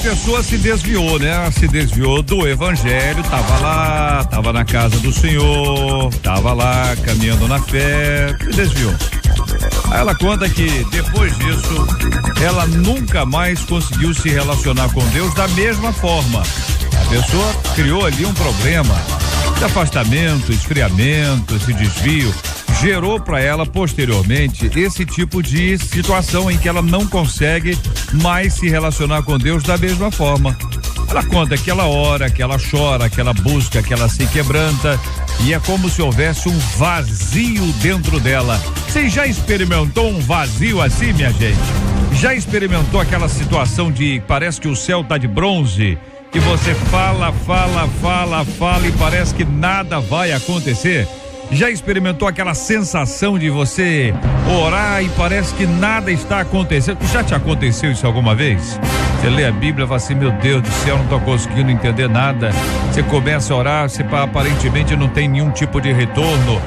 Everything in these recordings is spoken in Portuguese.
pessoa se desviou, né? Se desviou do evangelho, tava na casa do Senhor, tava lá caminhando na fé, se desviou. Aí ela conta que depois disso, ela nunca mais conseguiu se relacionar com Deus da mesma forma. A pessoa criou ali um problema de afastamento, esfriamento, esse desvio, gerou para ela posteriormente esse tipo de situação em que ela não consegue mais se relacionar com Deus da mesma forma. Ela conta que ela ora, que ela chora, que ela busca, que ela se quebranta e é como se houvesse um vazio dentro dela. Você já experimentou um vazio assim, minha gente? Já experimentou aquela situação de parece que o céu tá de bronze? Que você fala e parece que nada vai acontecer? Já experimentou aquela sensação de você orar e parece que nada está acontecendo? Já te aconteceu isso alguma vez? Você lê a Bíblia e fala assim, meu Deus do céu, não tô conseguindo entender nada. Você começa a orar, você aparentemente não tem nenhum tipo de retorno.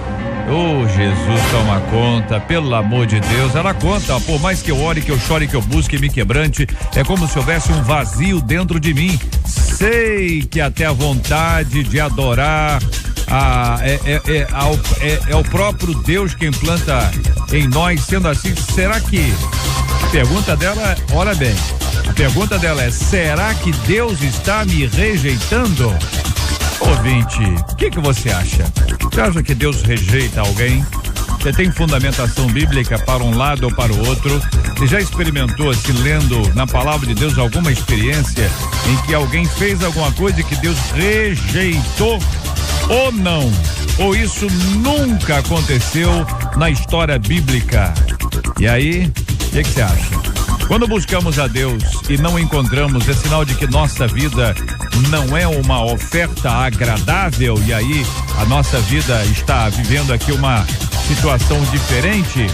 Oh, Jesus, toma conta, pelo amor de Deus. Ela conta, por mais que eu ore, que eu chore, que eu busque e me quebrante, é como se houvesse um vazio dentro de mim. Sei que até a vontade de adorar é o próprio Deus quem planta em nós. Sendo assim, será que a pergunta dela, olha bem, a pergunta dela é, será que Deus está me rejeitando? Ouvinte, o que você acha? Você acha que Deus rejeita alguém? Você tem fundamentação bíblica para um lado ou para o outro? Você já experimentou, assim, lendo na palavra de Deus, alguma experiência em que alguém fez alguma coisa que Deus rejeitou ou não? Ou isso nunca aconteceu na história bíblica? E aí, o que você acha? Quando buscamos a Deus e não encontramos, é sinal de que nossa vida não é uma oferta agradável e aí a nossa vida está vivendo aqui uma situação diferente.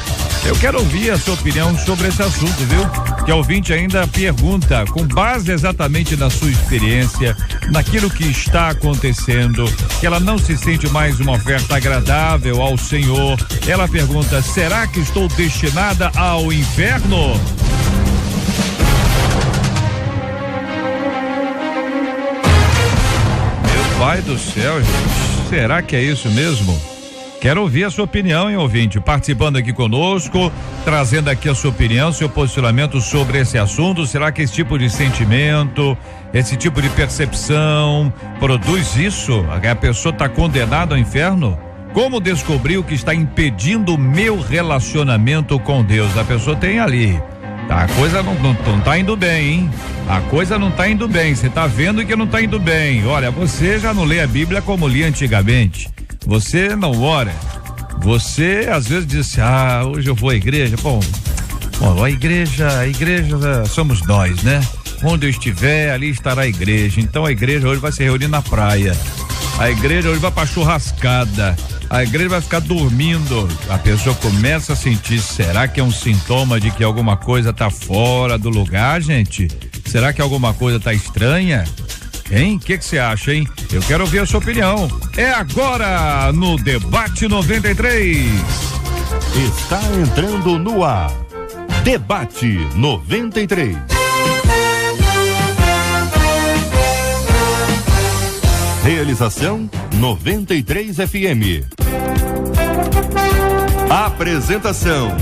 Eu quero ouvir a sua opinião sobre esse assunto, viu? Que a ouvinte ainda pergunta, com base exatamente na sua experiência, naquilo que está acontecendo, que ela não se sente mais uma oferta agradável ao Senhor. Ela pergunta, será que estou destinada ao inferno? Pai do céu, gente, será que é isso mesmo? Quero ouvir a sua opinião, hein, ouvinte, participando aqui conosco, trazendo aqui a sua opinião, seu posicionamento sobre esse assunto. Será que esse tipo de sentimento, esse tipo de percepção produz isso? A pessoa está condenada ao inferno? Como descobrir o que está impedindo o meu relacionamento com Deus? A pessoa tem ali. A coisa não tá indo bem, hein? A coisa não tá indo bem, você tá vendo que não tá indo bem. Olha, você já não lê a Bíblia como lia antigamente. Você não ora. Você às vezes diz assim, hoje eu vou à igreja. Bom, a igreja somos nós, né? Onde eu estiver, ali estará a igreja. Então a igreja hoje vai se reunir na praia. A igreja hoje vai pra churrascada. A igreja vai ficar dormindo. A pessoa começa a sentir, será que é um sintoma de que alguma coisa tá fora do lugar, gente? Será que alguma coisa tá estranha? Hein? O que você acha, hein? Eu quero ouvir a sua opinião. É agora no Debate 93. Está entrando no ar. Debate 93. Realização 93 FM. Apresentação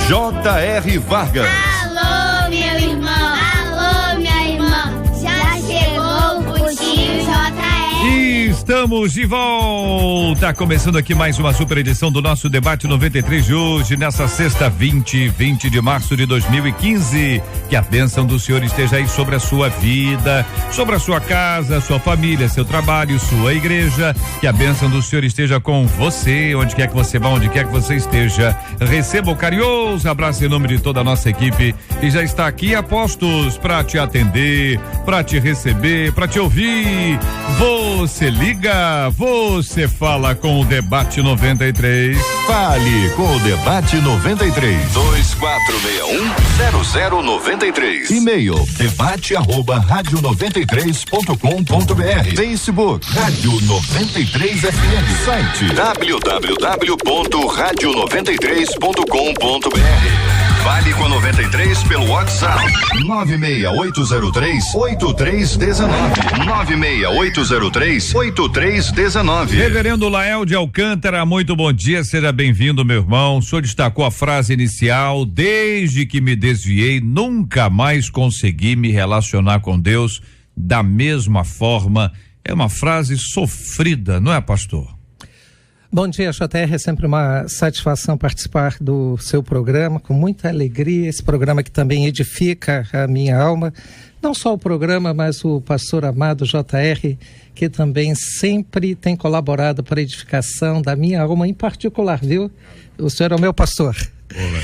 J.R. Vargas. Alô, meu irmão. Alô, minha irmã. Já chegou o Putinho J.R. Estamos de volta, começando aqui mais uma super edição do nosso Debate 93 de hoje, nessa sexta 20 de março de 2015. Que a bênção do Senhor esteja aí sobre a sua vida, sobre a sua casa, sua família, seu trabalho, sua igreja. Que a bênção do Senhor esteja com você, onde quer que você vá, onde quer que você esteja. Receba o carinhoso abraço em nome de toda a nossa equipe que já está aqui a postos para te atender, para te receber, para te ouvir. Você liga, você fala com o Debate 93. Fale com o Debate 93. 2461-0093. E-mail debate@radio93.com.br. Facebook Rádio 93 FM. Site www.radio93.com.br. Fale com a 93 pelo WhatsApp 96803-8319. 96803-8319. Reverendo Lael de Alcântara, muito bom dia, seja bem-vindo, meu irmão. O senhor destacou a frase inicial: desde que me desviei, nunca mais consegui me relacionar com Deus da mesma forma. É uma frase sofrida, não é, pastor? Bom dia, JR, é sempre uma satisfação participar do seu programa, com muita alegria, esse programa que também edifica a minha alma, não só o programa, mas o pastor amado JR, que também sempre tem colaborado para a edificação da minha alma em particular, viu? O senhor é o meu pastor. Olá.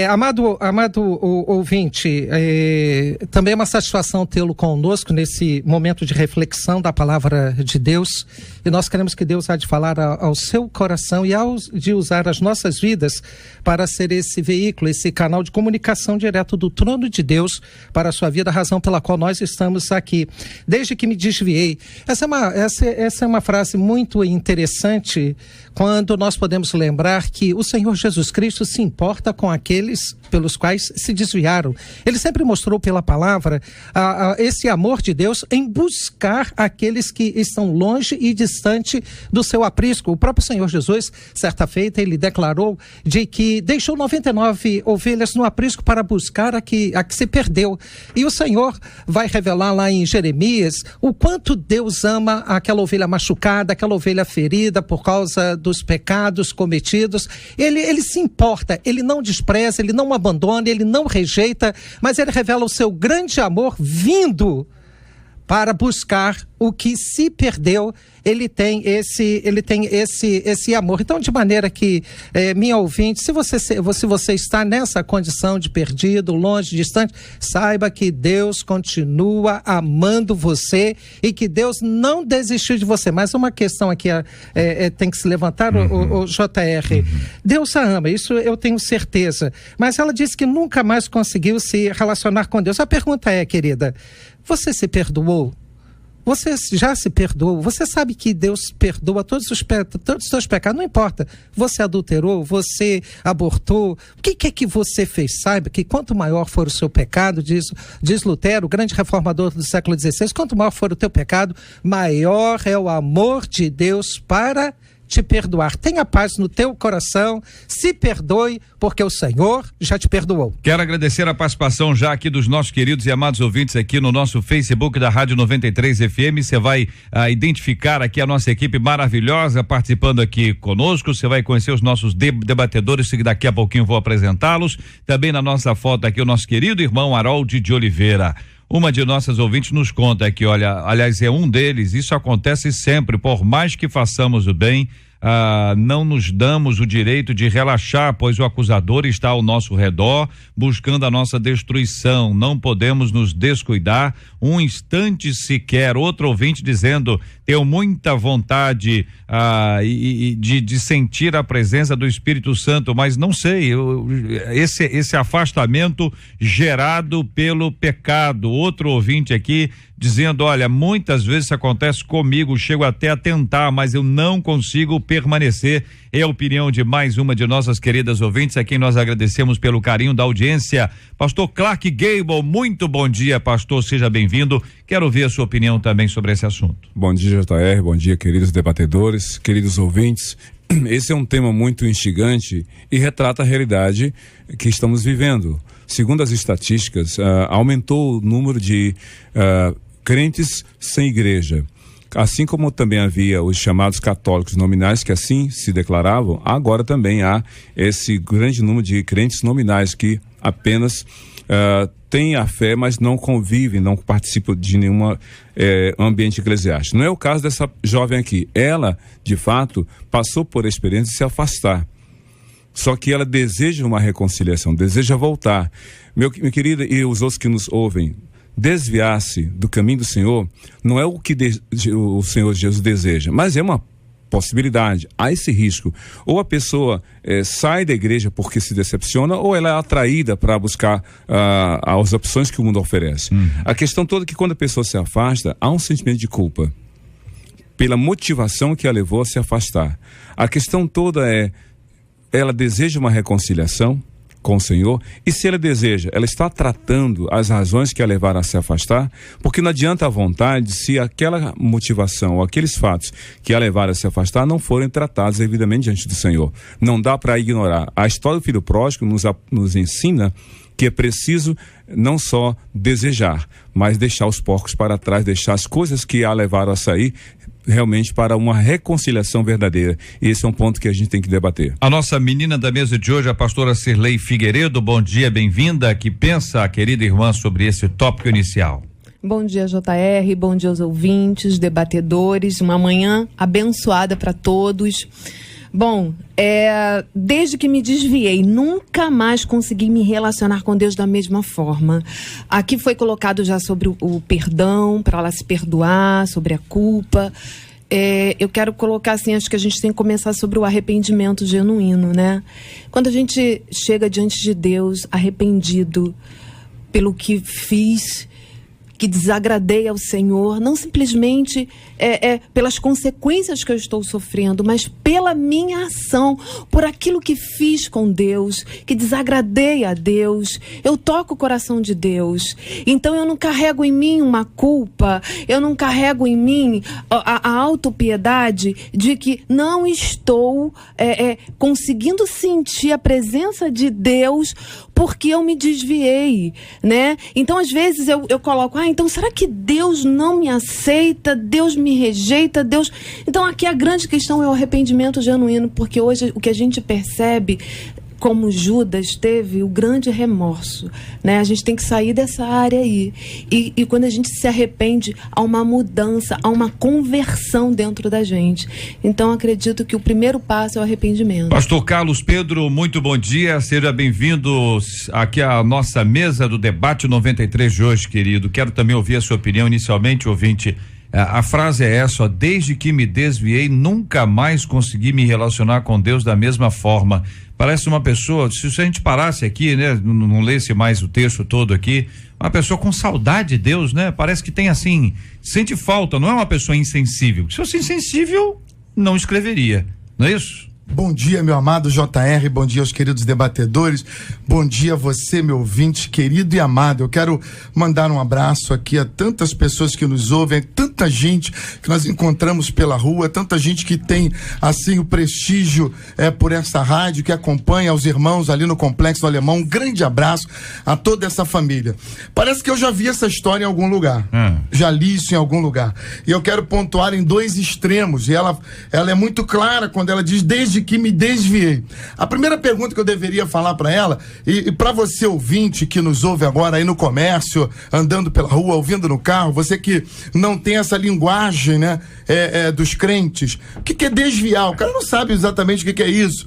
Amado ouvinte, também é uma satisfação tê-lo conosco nesse momento de reflexão da palavra de Deus, e nós queremos que Deus há de falar ao seu coração e de usar as nossas vidas para ser esse veículo, esse canal de comunicação direto do trono de Deus para a sua vida, a razão pela qual nós estamos aqui. Desde que me desviei. Essa é uma frase muito interessante, quando nós podemos lembrar que o Senhor Jesus Cristo se importa com aqueles pelos quais se desviaram. Ele sempre mostrou pela palavra esse amor de Deus em buscar aqueles que estão longe e distante do seu aprisco. O próprio Senhor Jesus, certa feita, ele declarou de que deixou 99 ovelhas no aprisco para buscar a que se perdeu. E o Senhor vai revelar lá em Jeremias o quanto Deus ama aquela ovelha machucada, aquela ovelha ferida por causa dos pecados cometidos. Ele se importa, ele não despreza, ele não abandona, ele não rejeita, mas ele revela o seu grande amor vindo para buscar o que se perdeu. Ele tem esse amor. Então, de maneira que, minha ouvinte, se você está nessa condição de perdido, longe, distante, saiba que Deus continua amando você e que Deus não desistiu de você. Mas uma questão aqui tem que se levantar, o JR. Deus a ama, isso eu tenho certeza. Mas ela disse que nunca mais conseguiu se relacionar com Deus. A pergunta é, querida, você se perdoou? Você já se perdoou? Você sabe que Deus perdoa todos os seus pecados? Não importa. Você adulterou? Você abortou? O que é que você fez? Saiba que quanto maior for o seu pecado, diz Lutero, o grande reformador do século XVI, quanto maior for o teu pecado, maior é o amor de Deus para te perdoar. Tenha paz no teu coração, se perdoe, porque o Senhor já te perdoou. Quero agradecer a participação já aqui dos nossos queridos e amados ouvintes aqui no nosso Facebook da Rádio 93 FM. Você vai identificar aqui a nossa equipe maravilhosa participando aqui conosco. Você vai conhecer os nossos debatedores, que daqui a pouquinho vou apresentá-los. Também na nossa foto aqui o nosso querido irmão Harold de Oliveira. Uma de nossas ouvintes nos conta que, olha, aliás, é um deles, isso acontece sempre, por mais que façamos o bem, não nos damos o direito de relaxar, pois o acusador está ao nosso redor, buscando a nossa destruição. Não podemos nos descuidar um instante sequer. Outro ouvinte dizendo: tenho muita vontade de sentir a presença do Espírito Santo, mas não sei, esse afastamento gerado pelo pecado. Outro ouvinte aqui dizendo: olha, muitas vezes isso acontece comigo, chego até a tentar, mas eu não consigo permanecer. É a opinião de mais uma de nossas queridas ouvintes, a quem nós agradecemos pelo carinho da audiência. Pastor Clark Gable, muito bom dia, pastor, seja bem-vindo. Quero ouvir a sua opinião também sobre esse assunto. Bom dia, JR, bom dia, queridos debatedores, queridos ouvintes. Esse é um tema muito instigante e retrata a realidade que estamos vivendo. Segundo as estatísticas, aumentou o número de crentes sem igreja. Assim como também havia os chamados católicos nominais, que assim se declaravam, agora também há esse grande número de crentes nominais que apenas têm a fé, mas não convivem, não participam de nenhum ambiente eclesiástico. Não é o caso dessa jovem aqui. Ela, de fato, passou por a experiência de se afastar. Só que ela deseja uma reconciliação, deseja voltar. Meu querido, e os outros que nos ouvem, desviar-se do caminho do Senhor não é o que o Senhor Jesus deseja, mas é uma possibilidade. Há esse risco. Ou a pessoa sai da igreja porque se decepciona, ou ela é atraída para buscar as opções que o mundo oferece. A questão toda é que quando a pessoa se afasta, há um sentimento de culpa pela motivação que a levou a se afastar. A questão toda é: ela deseja uma reconciliação, com o Senhor, e se ela deseja, ela está tratando as razões que a levaram a se afastar, porque não adianta a vontade se aquela motivação, ou aqueles fatos que a levaram a se afastar não forem tratados devidamente diante do Senhor. Não dá para ignorar. A história do filho pródigo nos ensina que é preciso não só desejar, mas deixar os porcos para trás, deixar as coisas que a levaram a sair realmente para uma reconciliação verdadeira. E esse é um ponto que a gente tem que debater. A nossa menina da mesa de hoje, a pastora Sirlei Figueiredo, bom dia, bem-vinda. Que pensa a querida irmã sobre esse tópico inicial? Bom dia, JR, bom dia aos ouvintes, debatedores, uma manhã abençoada para todos. Bom, desde que me desviei, nunca mais consegui me relacionar com Deus da mesma forma. Aqui foi colocado já sobre o perdão, para ela se perdoar, sobre a culpa. Eu quero colocar assim, acho que a gente tem que começar sobre o arrependimento genuíno, né? Quando a gente chega diante de Deus arrependido pelo que fiz, que desagradei ao Senhor, não simplesmente pelas consequências que eu estou sofrendo, mas pela minha ação, por aquilo que fiz com Deus, que desagradei a Deus, eu toco o coração de Deus. Então eu não carrego em mim uma culpa, eu não carrego em mim a autopiedade de que não estou conseguindo sentir a presença de Deus porque eu me desviei, né? Então às vezes eu coloco, então será que Deus não me aceita? Deus me rejeita? Deus... Então aqui a grande questão é o arrependimento genuíno, porque hoje o que a gente percebe, como Judas teve o grande remorso, né? A gente tem que sair dessa área aí. E quando a gente se arrepende, há uma mudança, há uma conversão dentro da gente. Então acredito que o primeiro passo é o arrependimento. Pastor Carlos Pedro, muito bom dia, seja bem-vindo aqui à nossa mesa do debate 93 de hoje, querido. Quero também ouvir a sua opinião inicialmente, ouvinte. A frase é essa, ó, desde que me desviei, nunca mais consegui me relacionar com Deus da mesma forma. Parece uma pessoa, se a gente parasse aqui, né, não lesse mais o texto todo aqui, uma pessoa com saudade de Deus, né? Parece que tem assim, sente falta, não é uma pessoa insensível. Se fosse insensível, não escreveria, não é isso? Bom dia, meu amado JR, bom dia aos queridos debatedores, bom dia a você, meu ouvinte querido e amado. Eu quero mandar um abraço aqui a tantas pessoas que nos ouvem, tanta gente que nós encontramos pela rua, tanta gente que tem, assim, o prestígio por essa rádio, que acompanha os irmãos ali no Complexo Alemão. Um grande abraço a toda essa família. Parece que eu já vi essa história em algum lugar, já li isso em algum lugar, e eu quero pontuar em dois extremos, e ela é muito clara quando ela diz, desde que me desviei. A primeira pergunta que eu deveria falar para ela, e para você ouvinte que nos ouve agora aí no comércio, andando pela rua, ouvindo no carro, você que não tem essa linguagem, né, dos crentes, o que é desviar? O cara não sabe exatamente o que é isso.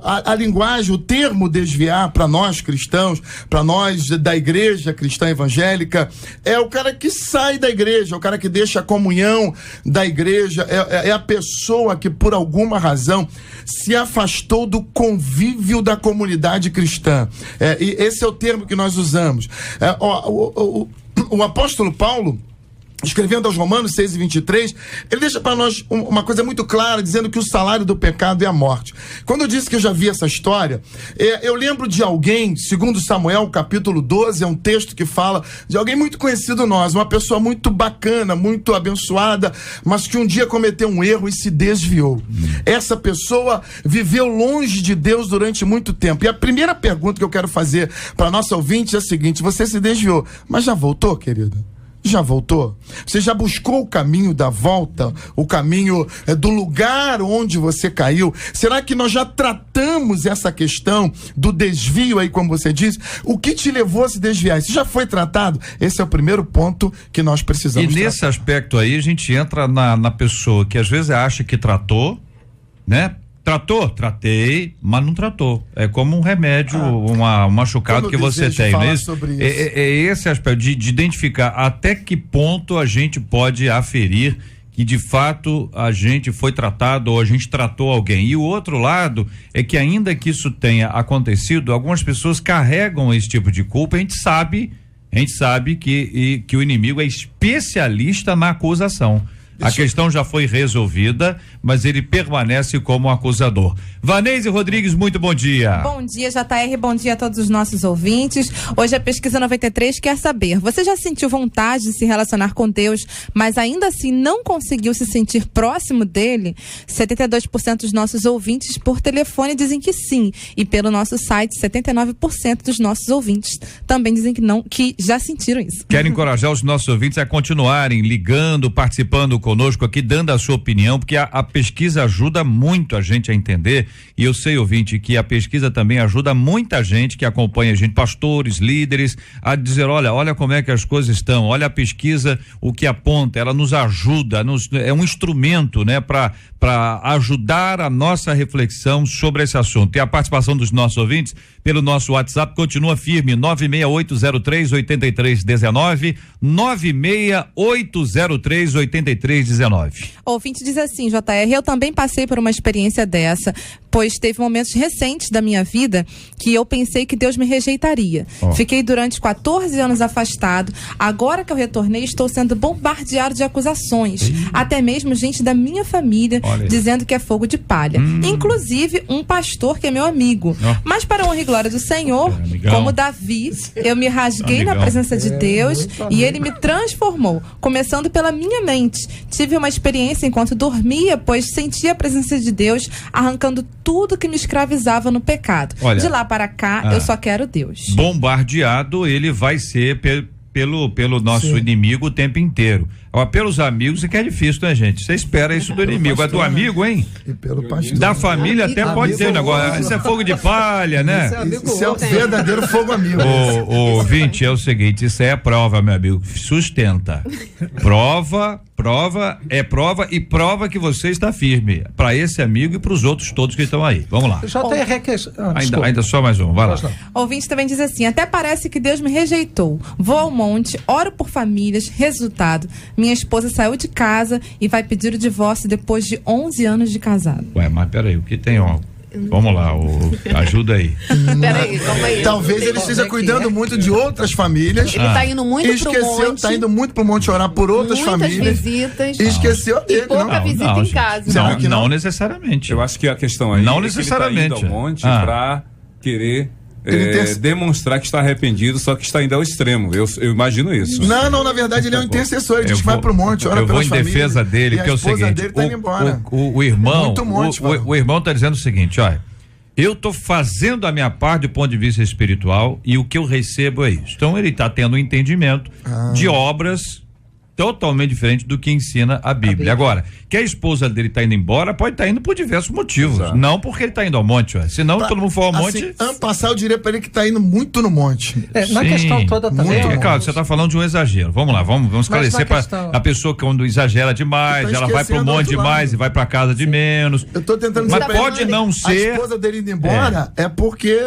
A linguagem, o termo desviar para nós cristãos, para nós da igreja cristã evangélica, é o cara que sai da igreja, é o cara que deixa a comunhão da igreja, é a pessoa que por alguma razão se afastou do convívio da comunidade cristã. E esse é o termo que nós usamos. O apóstolo Paulo, escrevendo aos Romanos 6:23, ele deixa para nós uma coisa muito clara, dizendo que o salário do pecado é a morte. Quando eu disse que eu já vi essa história, eu lembro de alguém, segundo Samuel, capítulo 12, é um texto que fala de alguém muito conhecido nós, uma pessoa muito bacana, muito abençoada, mas que um dia cometeu um erro e se desviou. Essa pessoa viveu longe de Deus durante muito tempo. E a primeira pergunta que eu quero fazer para nossa ouvinte é a seguinte: você se desviou, mas já voltou, querida? Já voltou? Você já buscou o caminho da volta? O caminho do lugar onde você caiu? Será que nós já tratamos essa questão do desvio aí, como você disse? O que te levou a se desviar? Isso já foi tratado? Esse é o primeiro ponto que nós precisamos tratar. E nesse aspecto aí a gente entra na pessoa que às vezes acha que tratou, né? Tratei, mas não tratou. É como um remédio, um machucado que você tem, não é isso? É esse aspecto de identificar até que ponto a gente pode aferir que de fato a gente foi tratado ou a gente tratou alguém. E o outro lado é que, ainda que isso tenha acontecido, algumas pessoas carregam esse tipo de culpa. A gente sabe que o inimigo é especialista na acusação. A questão já foi resolvida, mas ele permanece como acusador. Vanese Rodrigues, muito bom dia. Bom dia, JR, bom dia a todos os nossos ouvintes. Hoje a Pesquisa 93 quer saber, você já sentiu vontade de se relacionar com Deus, mas ainda assim não conseguiu se sentir próximo dele? 72% dos nossos ouvintes por telefone dizem que sim, e pelo nosso site 79% dos nossos ouvintes também dizem que não, que já sentiram isso. Quero encorajar os nossos ouvintes a continuarem ligando, participando conosco aqui, dando a sua opinião, porque a pesquisa ajuda muito a gente a entender, e eu sei, ouvinte, que a pesquisa também ajuda muita gente que acompanha a gente, pastores, líderes, a dizer, olha como é que as coisas estão, olha a pesquisa, o que aponta, ela nos ajuda, é um instrumento, né, para ajudar a nossa reflexão sobre esse assunto. E a participação dos nossos ouvintes pelo nosso WhatsApp continua firme, 96803-8319, 96803-8319. O ouvinte diz assim, JR, eu também passei por uma experiência dessa, pois teve momentos recentes da minha vida que eu pensei que Deus me rejeitaria. Fiquei durante 14 anos afastado. Agora que eu retornei, estou sendo bombardeado de acusações. Até mesmo gente da minha família dizendo que é fogo de palha. Inclusive um pastor que é meu amigo. Mas para a honra e glória do Senhor, como Davi, eu me rasguei na presença de Deus e ele me transformou, começando pela minha mente. Tive uma experiência enquanto dormia, pois sentia a presença de Deus arrancando tudo que me escravizava no pecado. De lá para cá, eu só quero Deus. Bombardeado, ele vai ser pelo nosso inimigo o tempo inteiro. Pelos amigos é que é difícil, né, gente? Você espera isso do inimigo. É do amigo, hein? E pelo pastor. Da família até pode ter um negócio. Isso é fogo de palha, né? Isso é o verdadeiro fogo amigo. O ouvinte, é o seguinte, isso é prova, meu amigo. Sustenta. Prova e prova que você está firme. Para esse amigo e para os outros todos que estão aí. Vamos lá. Ainda só mais um, vai lá. O ouvinte também diz assim, até parece que Deus me rejeitou. Vou ao monte, oro por famílias, resultado, minha esposa saiu de casa e vai pedir o divórcio depois de 11 anos de casado. Ué, mas peraí, o que tem, ó? Vamos lá, ajuda aí. Peraí, calma aí. Talvez ele esteja cuidando muito de outras famílias. Ele tá indo muito pro monte. Tá indo muito pro monte orar por outras famílias. Visitas. E esqueceu dele. E pouca visita em casa. Não necessariamente. Eu acho que a questão aí não é necessariamente. Que ele tá indo ao monte pra querer demonstrar que está arrependido, só que está indo ao extremo. Eu imagino isso. Não, na verdade ele é um intercessor, ele diz que vai pro monte, ora pelas famílias. Eu vou em defesa dele, porque é o seguinte, dele tá indo embora. O irmão, monte, o irmão tá dizendo o seguinte, olha, eu tô fazendo a minha parte do ponto de vista espiritual e o que eu recebo é isso. Então ele tá tendo um entendimento de obras totalmente diferente do que ensina a Bíblia. Agora, que a esposa dele tá indo embora, pode estar indo por diversos motivos. Exato. Não porque ele tá indo ao monte, senão todo mundo for ao monte. Ano passado eu diria pra ele que tá indo muito no monte. Na questão toda também. Claro, você tá falando de um exagero. Vamos lá, vamos esclarecer para a pessoa que quando exagera demais, ela vai pro monte demais e vai pra casa de menos. Eu tô tentando dizer. Mas pode não ser. A esposa dele indo embora é porque.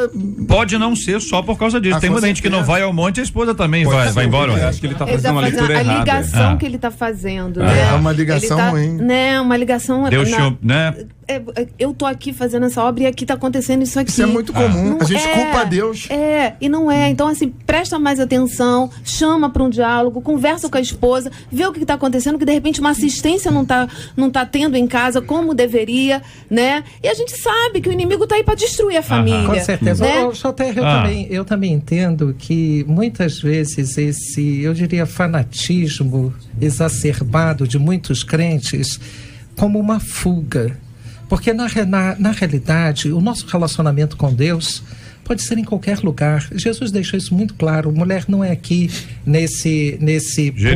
Pode não ser só por causa disso. Tem muita gente que não vai ao monte, a esposa também vai embora. Eu acho que ele tá fazendo uma leitura errada. A ligação que ele tá fazendo, né? É uma ligação ruim. Né, uma ligação. Deus né? Eu tô aqui fazendo essa obra e aqui tá acontecendo isso aqui. Isso é muito comum. A gente culpa a Deus. E não é. Então, assim, presta mais atenção, chama para um diálogo, conversa com a esposa, vê o que tá acontecendo, que de repente uma assistência não tá tendo em casa como deveria, né? E a gente sabe que o inimigo tá aí para destruir a família. Com certeza. Né? Eu também entendo que muitas vezes esse, eu diria, fanatismo exacerbado de muitos crentes como uma fuga. Porque na realidade, o nosso relacionamento com Deus pode ser em qualquer lugar. Jesus deixou isso muito claro. Mulher não é aqui nesse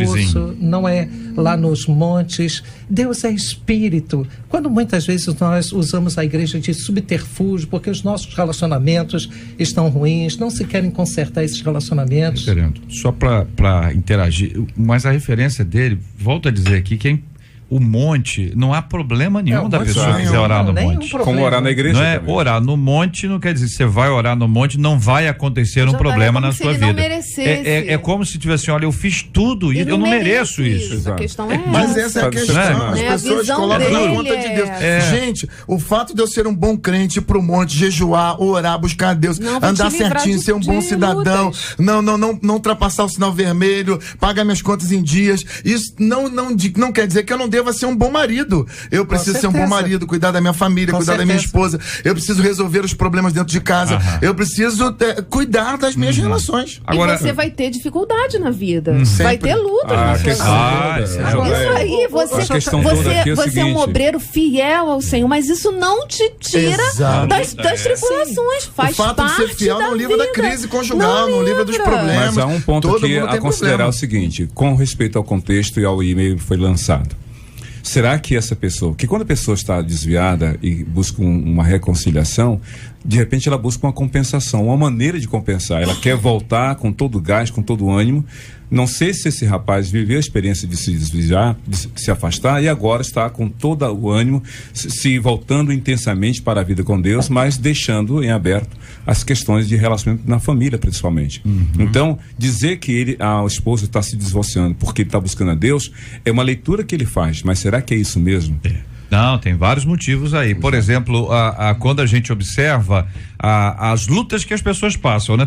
poço, não é lá nos montes. Deus é espírito. Quando muitas vezes nós usamos a igreja de subterfúgio, porque os nossos relacionamentos estão ruins, não se querem consertar esses relacionamentos. Só para interagir, mas a referência dele, volto a dizer aqui, o monte, não há problema nenhum da pessoa que quiser orar no monte. Como orar na igreja. Não é também. Orar no monte não quer dizer que você vai orar no monte, não vai acontecer um problema na sua vida. É como se tivesse olha, eu fiz tudo e eu não mereço isso. A questão é mas essa é a questão. As pessoas colocam na conta de Deus. Gente, o fato de eu ser um bom crente, ir pro monte, jejuar, orar, buscar Deus, andar certinho, ser um bom cidadão, não ultrapassar o sinal vermelho, pagar minhas contas em dias, isso não quer dizer que eu não devo devo ser um bom marido. Eu preciso ser um bom marido, cuidar da minha família, cuidar da minha esposa. Eu preciso resolver os problemas dentro de casa. Eu preciso cuidar das minhas relações. Agora, e você vai ter dificuldade na vida. Vai ter luta na sua vida. Isso aí, você é um obreiro fiel ao Senhor, mas isso não te tira das tribulações. Faz parte da vida. O fato de ser fiel no livro da crise conjugal, no livro dos problemas. Mas há um ponto aqui a considerar o seguinte, com respeito ao contexto e ao e-mail que foi lançado. Será que essa pessoa, que quando a pessoa está desviada e busca uma reconciliação, de repente ela busca uma compensação, uma maneira de compensar. Ela quer voltar com todo o gás, com todo o ânimo. Não sei se esse rapaz viveu a experiência de se desviar, de se afastar, e agora está com todo o ânimo, se voltando intensamente para a vida com Deus, mas deixando em aberto as questões de relacionamento na família, principalmente. Então, dizer que a esposa está se divorciando porque ele está buscando a Deus, é uma leitura que ele faz, mas será que é isso mesmo? Não, tem vários motivos aí. Por exemplo, quando a gente observa as lutas que as pessoas passam, né?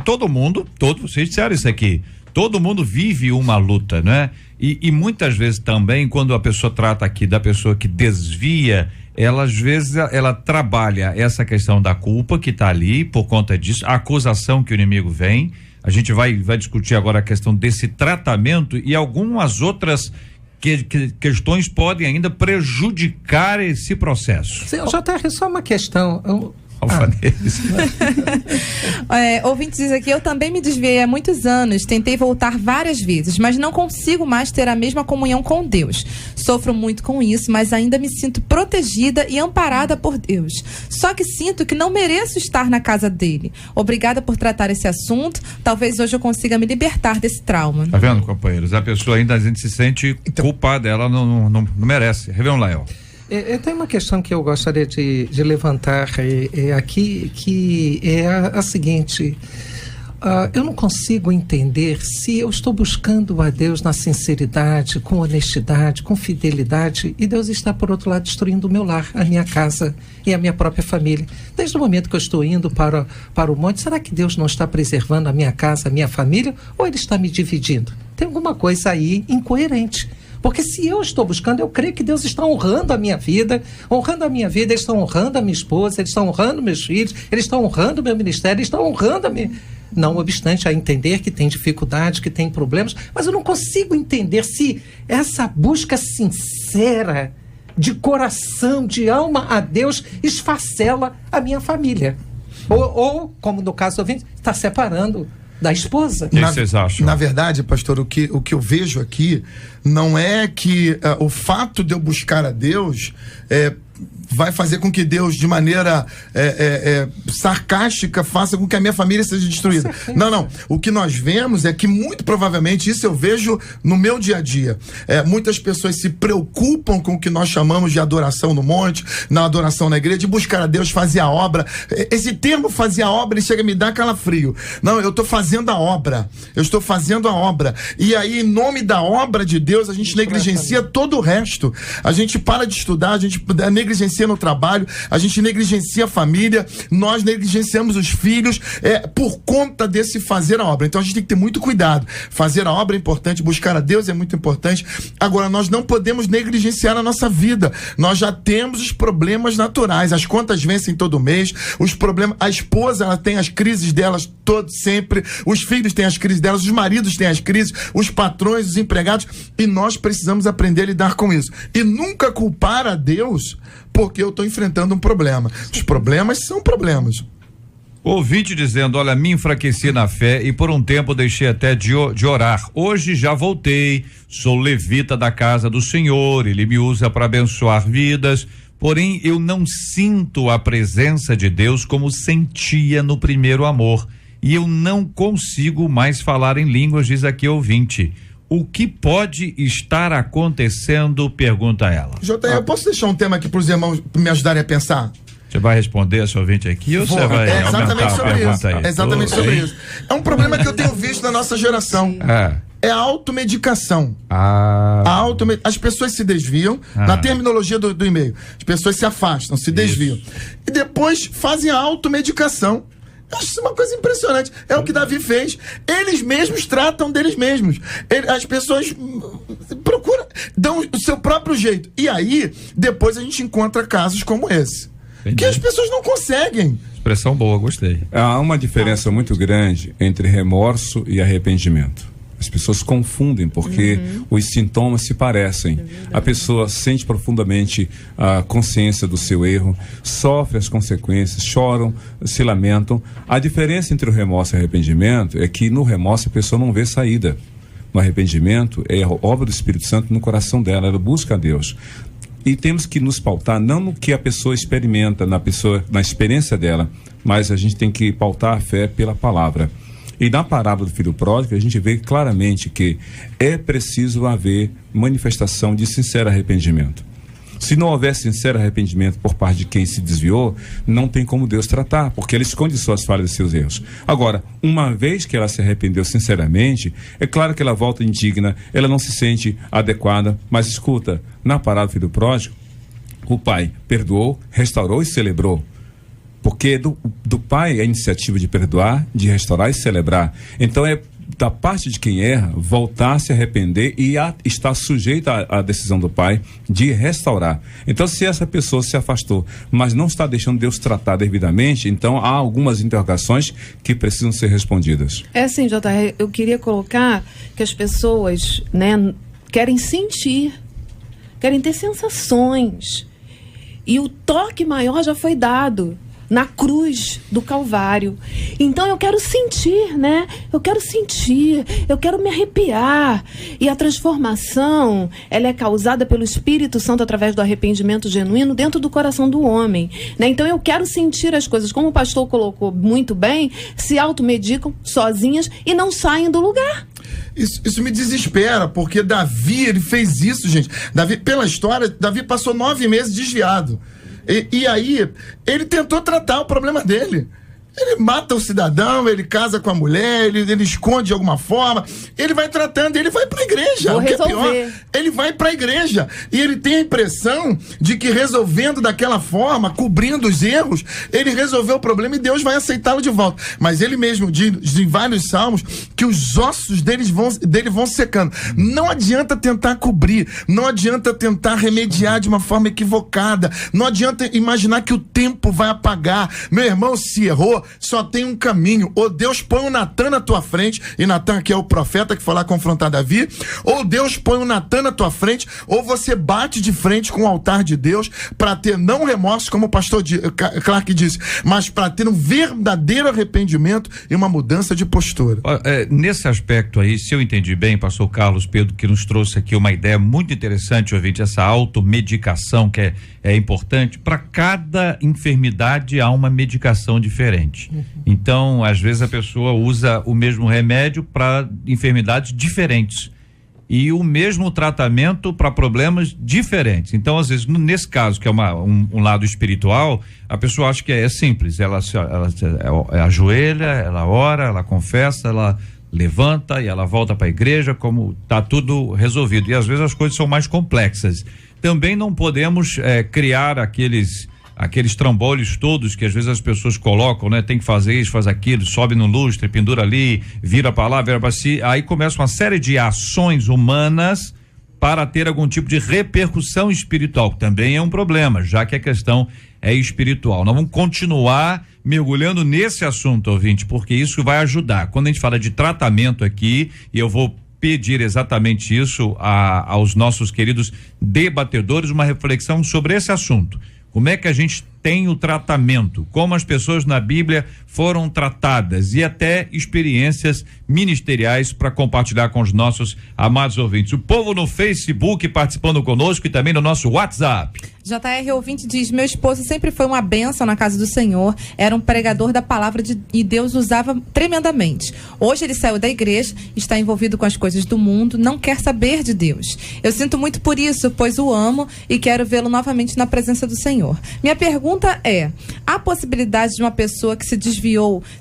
Vocês disseram isso aqui, todo mundo vive uma luta, né? E muitas vezes também, quando a pessoa trata aqui da pessoa que desvia, às vezes ela trabalha essa questão da culpa que está ali por conta disso, a acusação que o inimigo vem. A gente vai discutir agora a questão desse tratamento e algumas outras questões podem ainda prejudicar esse processo. JR, só uma questão. Ouvinte diz aqui, eu também me desviei há muitos anos, tentei voltar várias vezes, mas não consigo mais ter a mesma comunhão com Deus. Sofro muito com isso, mas ainda me sinto protegida e amparada por Deus. Só que sinto que não mereço estar na casa dele. Obrigada por tratar esse assunto. Talvez hoje eu consiga me libertar desse trauma. Tá vendo, companheiros? A pessoa ainda, a gente se sente culpada, ela não merece. Revela, Lael. Tem uma questão que eu gostaria de levantar aqui, que é a seguinte. Eu não consigo entender se eu estou buscando a Deus na sinceridade, com honestidade, com fidelidade, e Deus está, por outro lado, destruindo o meu lar, a minha casa e a minha própria família. Desde o momento que eu estou indo para o monte, será que Deus não está preservando a minha casa, a minha família, ou Ele está me dividindo? Tem alguma coisa aí incoerente. Porque se eu estou buscando, eu creio que Deus está honrando a minha vida, Ele está honrando a minha esposa, Ele está honrando meus filhos, Ele está honrando o meu ministério, Ele está honrando a minha... Não obstante a entender que tem dificuldade, que tem problemas, mas eu não consigo entender se essa busca sincera, de coração, de alma a Deus, esfacela a minha família. Ou como no caso do ouvinte, está separando da esposa. O que vocês acham? Na verdade, pastor, o que eu vejo aqui não é que o fato de eu buscar a Deus vai fazer com que Deus, de maneira sarcástica, faça com que a minha família seja destruída. Não. O que nós vemos é que, muito provavelmente, isso eu vejo no meu dia a dia. Muitas pessoas se preocupam com o que nós chamamos de adoração no monte, na adoração na igreja, de buscar a Deus, fazer a obra. Esse termo fazer a obra, ele chega a me dar calafrio. Não, eu estou fazendo a obra. E aí, em nome da obra de Deus, a gente negligencia todo o resto. A gente para de estudar, a gente negligencia no trabalho, a gente negligencia a família, nós negligenciamos os filhos por conta desse fazer a obra. Então a gente tem que ter muito cuidado. Fazer a obra é importante, buscar a Deus é muito importante. Agora, nós não podemos negligenciar a nossa vida. Nós já temos os problemas naturais, as contas vencem todo mês, os problemas, a esposa, ela tem as crises delas sempre, os filhos têm as crises delas, os maridos têm as crises, os patrões, os empregados, e nós precisamos aprender a lidar com isso. E nunca culpar a Deus porque eu estou enfrentando um problema. Os problemas são problemas. Ouvinte dizendo, olha, me enfraqueci na fé e por um tempo deixei até de orar. Hoje já voltei, sou levita da casa do Senhor, Ele me usa para abençoar vidas, porém eu não sinto a presença de Deus como sentia no primeiro amor e eu não consigo mais falar em línguas, diz aqui ouvinte. O que pode estar acontecendo? Pergunta ela. Eu posso deixar um tema aqui para os irmãos me ajudarem a pensar? Você vai responder a sua ouvinte aqui ou você vai exatamente sobre isso? Exatamente sobre isso. É um problema que eu tenho visto na nossa geração. É a automedicação. As pessoas se desviam, na terminologia do e-mail. As pessoas se afastam, se desviam. E depois fazem a automedicação. Acho isso uma coisa impressionante. É o que Davi fez. Eles mesmos tratam deles mesmos. As pessoas procuram, dão o seu próprio jeito. E aí, depois a gente encontra casos como esse. Entendi. Que as pessoas não conseguem. Expressão boa, gostei. Há uma diferença muito grande entre remorso e arrependimento. As pessoas confundem porque os sintomas se parecem. A pessoa sente profundamente a consciência do seu erro, sofre as consequências, choram, se lamentam. A diferença entre o remorso e o arrependimento é que no remorso a pessoa não vê saída. No arrependimento é a obra do Espírito Santo no coração dela, ela busca a Deus. E temos que nos pautar não no que a pessoa experimenta, na experiência dela, mas a gente tem que pautar a fé pela palavra. E na parábola do filho pródigo, a gente vê claramente que é preciso haver manifestação de sincero arrependimento. Se não houver sincero arrependimento por parte de quem se desviou, não tem como Deus tratar, porque ele esconde suas falhas e seus erros. Agora, uma vez que ela se arrependeu sinceramente, é claro que ela volta indigna, ela não se sente adequada, mas escuta, na parábola do filho pródigo, o pai perdoou, restaurou e celebrou. Porque do pai é a iniciativa de perdoar, de restaurar e celebrar. Então é da parte de quem erra voltar a se arrepender e estar sujeito à decisão do pai de restaurar. Então, se essa pessoa se afastou, mas não está deixando Deus tratar devidamente, então há algumas interrogações que precisam ser respondidas. É assim, JR, eu queria colocar que as pessoas, né, querem sentir, querem ter sensações. E o toque maior já foi dado na cruz do Calvário. Então eu quero sentir, né? Eu quero me arrepiar. E a transformação, ela é causada pelo Espírito Santo através do arrependimento genuíno dentro do coração do homem, né? Então eu quero sentir as coisas, como o pastor colocou muito bem, se automedicam sozinhas e não saem do lugar. Isso me desespera, porque Davi, ele fez isso, gente. Davi, pela história, Davi passou 9 meses desviado. E aí, ele tentou tratar o problema dele. Ele mata o cidadão, ele casa com a mulher, ele esconde de alguma forma, ele vai tratando, ele vai pra igreja. Vou o que resolver. é pior, ele vai pra igreja. E ele tem a impressão de que resolvendo daquela forma, cobrindo os erros, ele resolveu o problema e Deus vai aceitá-lo de volta. Mas ele mesmo diz em vários salmos que os ossos dele vão secando. Não adianta tentar cobrir, não adianta tentar remediar de uma forma equivocada, não adianta imaginar que o tempo vai apagar. Meu irmão, se errou, só tem um caminho: ou Deus põe o Natan na tua frente, e Natan aqui é o profeta que foi lá confrontar Davi, ou Deus põe o Natan na tua frente, ou você bate de frente com o altar de Deus para ter não remorso, como o pastor Clark disse, mas para ter um verdadeiro arrependimento e uma mudança de postura. Nesse aspecto aí, se eu entendi bem, pastor Carlos Pedro, que nos trouxe aqui uma ideia muito interessante, ouvinte, essa automedicação que é importante. Para cada enfermidade há uma medicação diferente. Então, às vezes a pessoa usa o mesmo remédio para enfermidades diferentes e o mesmo tratamento para problemas diferentes. Então, às vezes, nesse caso, que é um lado espiritual, a pessoa acha que é simples. Ela ajoelha, ela ora, ela confessa, ela levanta e ela volta para a igreja como está tudo resolvido. E às vezes as coisas são mais complexas. Também não podemos criar aqueles trambolhos todos que às vezes as pessoas colocam, né? Tem que fazer isso, faz aquilo, sobe no lustre, pendura ali, vira para lá, vira para si. Aí começa uma série de ações humanas para ter algum tipo de repercussão espiritual, que também é um problema, já que a questão é espiritual. Nós vamos continuar mergulhando nesse assunto, ouvinte, porque isso vai ajudar. Quando a gente fala de tratamento aqui, e eu vou pedir exatamente isso aos nossos queridos debatedores, uma reflexão sobre esse assunto. Como é que a gente tem o tratamento, como as pessoas na Bíblia foram tratadas e até experiências ministeriais para compartilhar com os nossos amados ouvintes. O povo no Facebook participando conosco e também no nosso WhatsApp. JR ouvinte diz: meu esposo sempre foi uma bênção na casa do Senhor, era um pregador da palavra e Deus usava tremendamente. Hoje ele saiu da igreja, está envolvido com as coisas do mundo, não quer saber de Deus. Eu sinto muito por isso, pois o amo e quero vê-lo novamente na presença do Senhor. Minha pergunta é: há possibilidade de uma pessoa que se desviou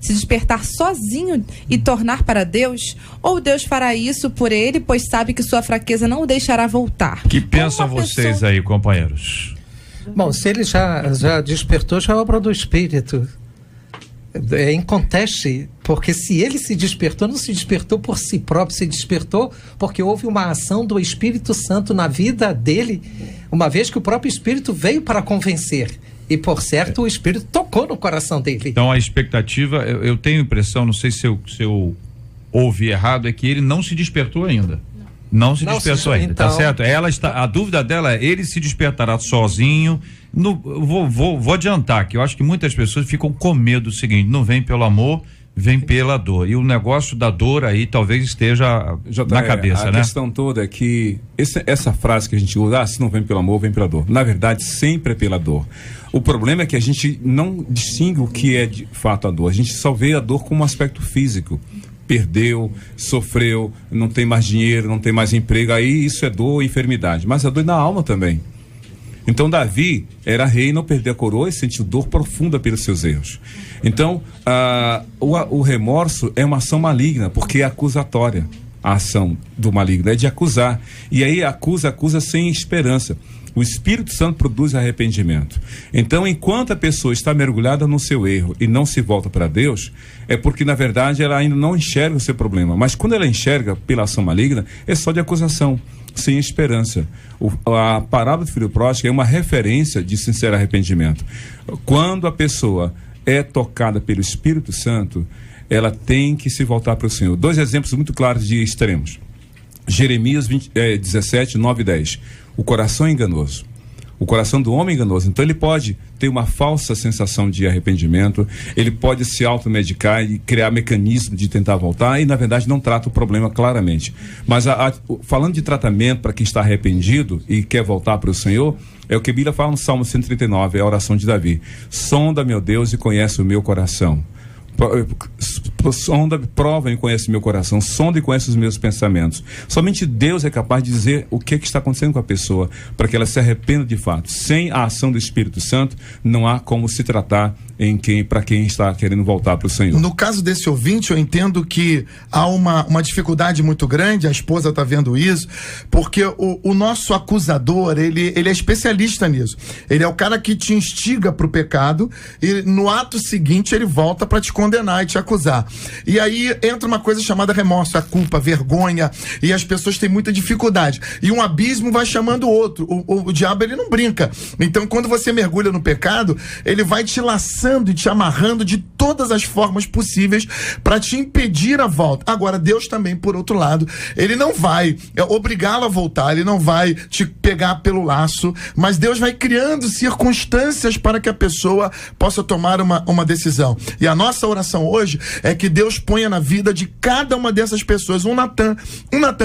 se despertar sozinho e tornar para Deus? Ou Deus fará isso por ele, pois sabe que sua fraqueza não o deixará voltar? Que pensam vocês aí, companheiros? Bom, se ele já despertou, já é obra do Espírito. é inconteste, porque se ele se despertou, não se despertou por si próprio, se despertou porque houve uma ação do Espírito Santo na vida dele, uma vez que o próprio Espírito veio para convencer. E, por certo, o Espírito tocou no coração dele. Então, a expectativa, eu tenho a impressão, não sei se eu ouvi errado, é que ele não se despertou ainda. Não se despertou ainda, então... tá certo? A dúvida dela é, ele se despertará sozinho. Vou adiantar, que eu acho que muitas pessoas ficam com medo do seguinte: não vem pelo amor, vem pela dor. E o negócio da dor aí talvez esteja na cabeça, né? A questão toda é que essa frase que a gente usa, se não vem pelo amor, vem pela dor. Na verdade, sempre é pela dor. O problema é que a gente não distingue o que é de fato a dor. A gente só vê a dor como um aspecto físico. Perdeu, sofreu, não tem mais dinheiro, não tem mais emprego, aí isso é dor, enfermidade. Mas a dor é na alma também. Então Davi era rei, não perdeu a coroa e sentiu dor profunda pelos seus erros. Então o remorso é uma ação maligna, porque é acusatória. A ação do maligno é de acusar, e aí acusa sem esperança. O Espírito Santo produz arrependimento. Então, enquanto a pessoa está mergulhada no seu erro e não se volta para Deus, é porque, na verdade, ela ainda não enxerga o seu problema. Mas quando ela enxerga pela ação maligna, é só de acusação, sem esperança. A parábola do filho pródigo é uma referência de sincero arrependimento. Quando a pessoa é tocada pelo Espírito Santo, ela tem que se voltar para o Senhor. 2 exemplos muito claros de extremos. Jeremias 17, 9 e 10. O coração é enganoso. O coração do homem é enganoso. Então ele pode ter uma falsa sensação de arrependimento, ele pode se automedicar e criar mecanismo de tentar voltar e, na verdade, não trata o problema claramente. Mas falando de tratamento para quem está arrependido e quer voltar para o Senhor, é o que a Bíblia fala no Salmo 139, é a oração de Davi. Sonda, meu Deus, e conhece o meu coração. Prova e conhece meu coração, sonda e conhece os meus pensamentos. Somente Deus é capaz de dizer o que está acontecendo com a pessoa, para que ela se arrependa de fato. Sem a ação do Espírito Santo, não há como se tratar para quem está querendo voltar para o Senhor. No caso desse ouvinte, eu entendo que há uma dificuldade muito grande, a esposa está vendo isso, porque o nosso acusador, ele é especialista nisso. Ele é o cara que te instiga para o pecado e no ato seguinte ele volta para te condenar e te acusar. E aí entra uma coisa chamada remorso, a culpa, a vergonha, e as pessoas têm muita dificuldade. E um abismo vai chamando o outro. O diabo, ele não brinca. Então, quando você mergulha no pecado, ele vai te laçando e te amarrando de todas as formas possíveis para te impedir a volta. Agora, Deus também, por outro lado, ele não vai obrigá-lo a voltar, ele não vai te pegar pelo laço, mas Deus vai criando circunstâncias para que a pessoa possa tomar uma decisão. E a nossa oração hoje é que Deus ponha na vida de cada uma dessas pessoas um Natan,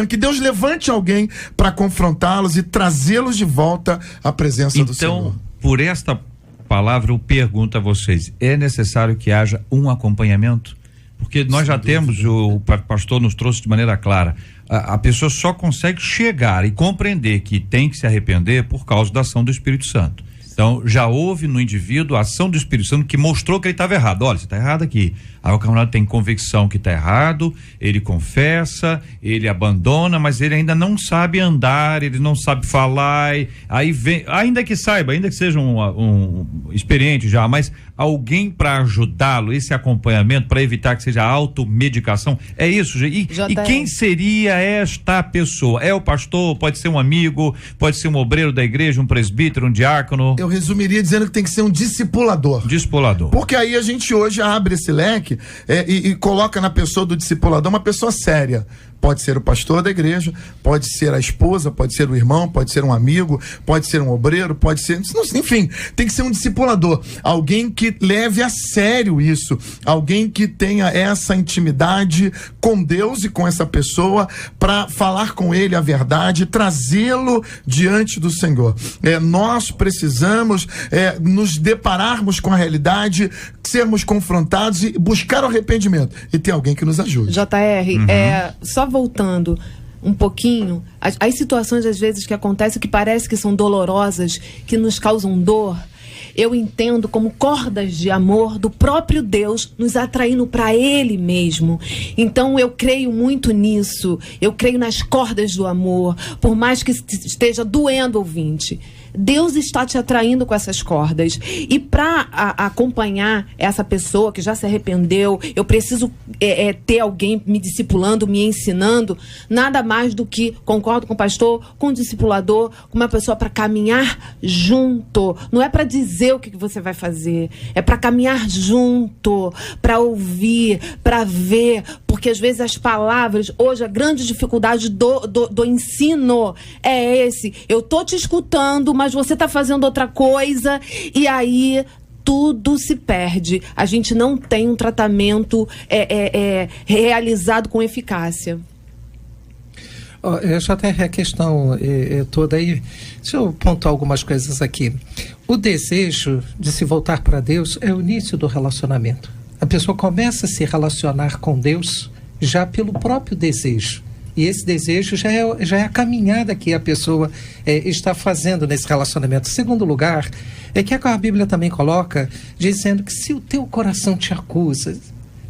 que Deus levante alguém para confrontá-los e trazê-los de volta à presença do Senhor. Então, por esta palavra, eu pergunto a vocês, é necessário que haja um acompanhamento? Porque nós já temos, o pastor nos trouxe de maneira clara, a pessoa só consegue chegar e compreender que tem que se arrepender por causa da ação do Espírito Santo. Então, já houve no indivíduo a ação do Espírito Santo que mostrou que ele estava errado. Olha, você está errado aqui. Aí o camarada tem convicção que está errado, ele confessa, ele abandona, mas ele ainda não sabe andar, ele não sabe falar. Aí vem, ainda que saiba, ainda que seja um experiente já, mas alguém para ajudá-lo, esse acompanhamento, para evitar que seja automedicação. É isso, e quem seria esta pessoa? É o pastor? Pode ser um amigo? Pode ser um obreiro da igreja, um presbítero, um diácono? Eu resumiria dizendo que tem que ser um discipulador. Discipulador. Porque aí a gente hoje abre esse leque e coloca na pessoa do discipulador uma pessoa séria. Pode ser o pastor da igreja, pode ser a esposa, pode ser o irmão, pode ser um amigo, pode ser um obreiro, pode ser... Enfim, tem que ser um discipulador. Alguém que leve a sério isso. Alguém que tenha essa intimidade com Deus e com essa pessoa para falar com ele a verdade, trazê-lo diante do Senhor. Nós precisamos nos depararmos com a realidade, sermos confrontados e buscar o arrependimento. E ter alguém que nos ajude. JR, só voltando um pouquinho, as situações às vezes que acontecem que parece que são dolorosas, que nos causam dor, eu entendo como cordas de amor do próprio Deus nos atraindo para Ele mesmo. Então eu creio muito nisso, eu creio nas cordas do amor, por mais que esteja doendo, ouvinte. Deus está te atraindo com essas cordas. E para acompanhar essa pessoa que já se arrependeu, eu preciso ter alguém me discipulando, me ensinando, nada mais do que, concordo com o pastor, com o discipulador, com uma pessoa para caminhar junto. Não é para dizer o que você vai fazer, é para caminhar junto, para ouvir, para ver, porque às vezes as palavras, hoje a grande dificuldade do ensino é esse: eu tô te escutando, mas você tá fazendo outra coisa, e aí tudo se perde. A gente não tem um tratamento realizado com eficácia. Já até a questão toda aí, deixa eu pontuar algumas coisas aqui. O desejo de se voltar para Deus é o início do relacionamento. A pessoa começa a se relacionar com Deus já pelo próprio desejo. E esse desejo já é a caminhada que a pessoa está fazendo nesse relacionamento. Segundo lugar, é que a Bíblia também coloca, dizendo que se o teu coração te acusa,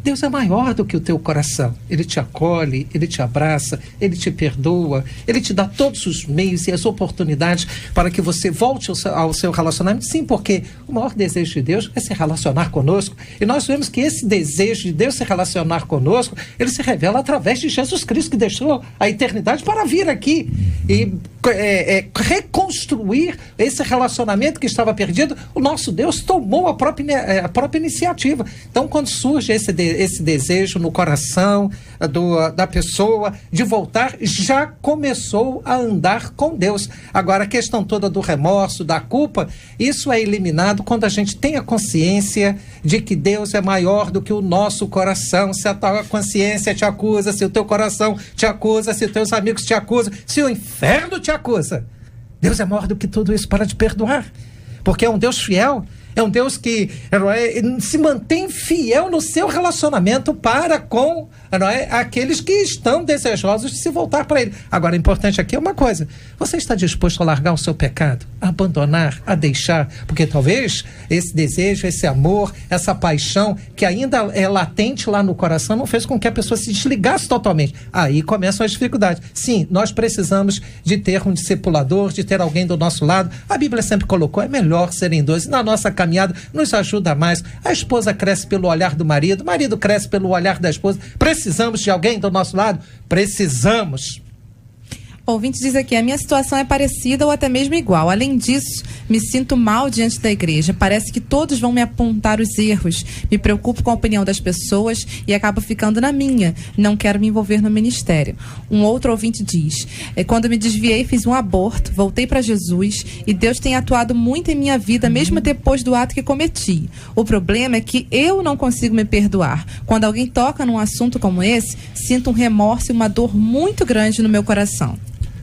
Deus é maior do que o teu coração. Ele te acolhe, Ele te abraça, Ele te perdoa, Ele te dá todos os meios e as oportunidades para que você volte ao seu relacionamento. Sim, porque o maior desejo de Deus é se relacionar conosco. E nós vemos que esse desejo de Deus se relacionar conosco, ele se revela através de Jesus Cristo, que deixou a eternidade para vir aqui e reconstruir esse relacionamento que estava perdido. O nosso Deus tomou a própria iniciativa. Então, quando surge esse desejo no coração da pessoa de voltar, já começou a andar com Deus. Agora, a questão toda do remorso, da culpa, isso é eliminado quando a gente tem a consciência de que Deus é maior do que o nosso coração. Se a tua consciência te acusa, se o teu coração te acusa, se os teus amigos te acusam, se o inferno te acusa, Deus é maior do que tudo isso para te perdoar, porque é um Deus fiel. É um Deus que se mantém fiel no seu relacionamento para com aqueles que estão desejosos de se voltar para Ele. Agora, importante aqui é uma coisa: você está disposto a largar o seu pecado, a abandonar, a deixar? Porque talvez esse desejo, esse amor, essa paixão que ainda é latente lá no coração não fez com que a pessoa se desligasse totalmente. Aí começam as dificuldades. Sim, nós precisamos de ter um discipulador, de ter alguém do nosso lado. A Bíblia sempre colocou: é melhor serem dois. Na nossa caminhada nos ajuda mais. A esposa cresce pelo olhar do marido, o marido cresce pelo olhar da esposa. Precisamos de alguém do nosso lado? Precisamos. O ouvinte diz aqui: a minha situação é parecida ou até mesmo igual. Além disso, me sinto mal diante da igreja. Parece que todos vão me apontar os erros. Me preocupo com a opinião das pessoas e acabo ficando na minha. Não quero me envolver no ministério. Um outro ouvinte diz: quando me desviei, fiz um aborto, voltei para Jesus e Deus tem atuado muito em minha vida, mesmo depois do ato que cometi. O problema é que eu não consigo me perdoar. Quando alguém toca num assunto como esse, sinto um remorso e uma dor muito grande no meu coração.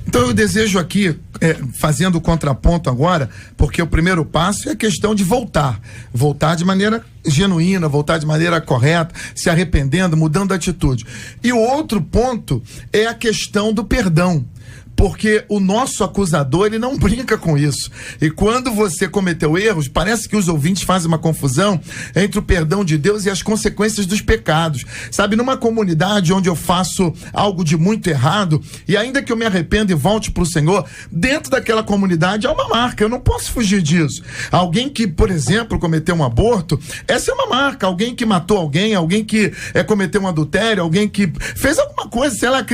Então eu desejo aqui, fazendo o contraponto agora, porque o primeiro passo é a questão de voltar de maneira genuína, voltar de maneira correta, se arrependendo, mudando a atitude. E o outro ponto é a questão do perdão. Porque o nosso acusador, ele não brinca com isso. E quando você cometeu erros, parece que os ouvintes fazem uma confusão entre o perdão de Deus e as consequências dos pecados. Sabe, numa comunidade onde eu faço algo de muito errado, e ainda que eu me arrependa e volte para o Senhor, dentro daquela comunidade há uma marca, eu não posso fugir disso. Alguém que, por exemplo, cometeu um aborto, essa é uma marca. Alguém que matou alguém que cometeu um adultério, alguém que fez alguma coisa, sei lá,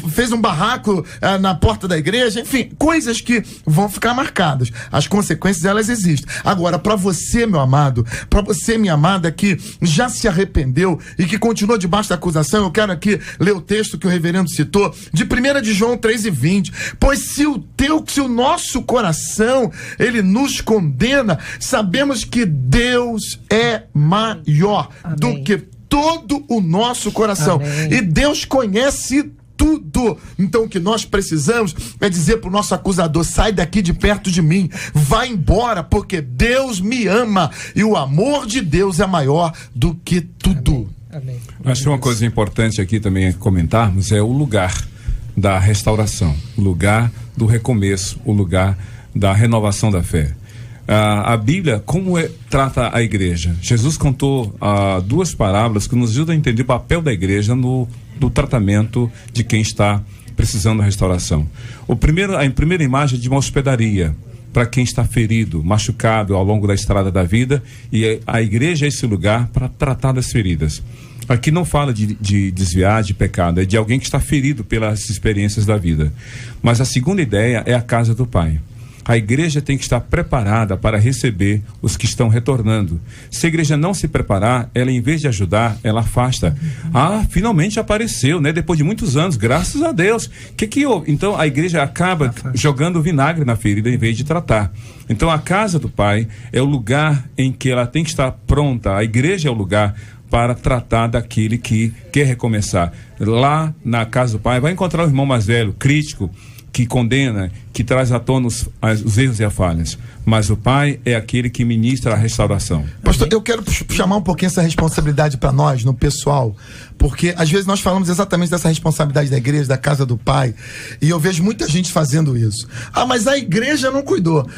fez um barraco na porta da igreja, enfim, coisas que vão ficar marcadas. As consequências, elas existem. Agora, para você, meu amado, para você, minha amada, que já se arrependeu e que continua debaixo da acusação, eu quero aqui ler o texto que o reverendo citou, de 1 de João 3:20. Pois se o nosso coração, ele nos condena, sabemos que Deus é maior Amém. do que todo o nosso coração. Amém. E Deus conhece tudo. Então o que nós precisamos é dizer pro nosso acusador: sai daqui de perto de mim, vai embora, porque Deus me ama e o amor de Deus é maior do que tudo. Amém. Acho que uma coisa importante aqui também comentarmos é o lugar da restauração, o lugar do recomeço, o lugar da renovação da fé. A Bíblia, como trata a igreja? Jesus contou duas parábolas que nos ajudam a entender o papel da igreja no tratamento de quem está precisando da restauração. A primeira imagem é de uma hospedaria. para quem está ferido, machucado ao longo da estrada da vida, e a igreja é esse lugar para tratar das feridas. Aqui não fala de desviar de pecado, é de alguém que está ferido pelas experiências da vida. Mas a segunda ideia é a casa do Pai. A igreja tem que estar preparada para receber os que estão retornando. Se a igreja não se preparar, ela, em vez de ajudar, ela afasta. Finalmente apareceu, né? Depois de muitos anos, graças a Deus. Que houve? Então a igreja acaba jogando vinagre na ferida em vez de tratar. Então a casa do Pai é o lugar em que ela tem que estar pronta. A igreja é o lugar para tratar daquele que quer recomeçar. Lá na casa do Pai vai encontrar o irmão mais velho, crítico, que condena, que traz à tona os erros e as falhas. Mas o Pai é aquele que ministra a restauração. Pastor, eu quero chamar um pouquinho essa responsabilidade para nós, no pessoal, porque às vezes nós falamos exatamente dessa responsabilidade da igreja, da casa do Pai, e eu vejo muita gente fazendo isso. Mas a igreja não cuidou.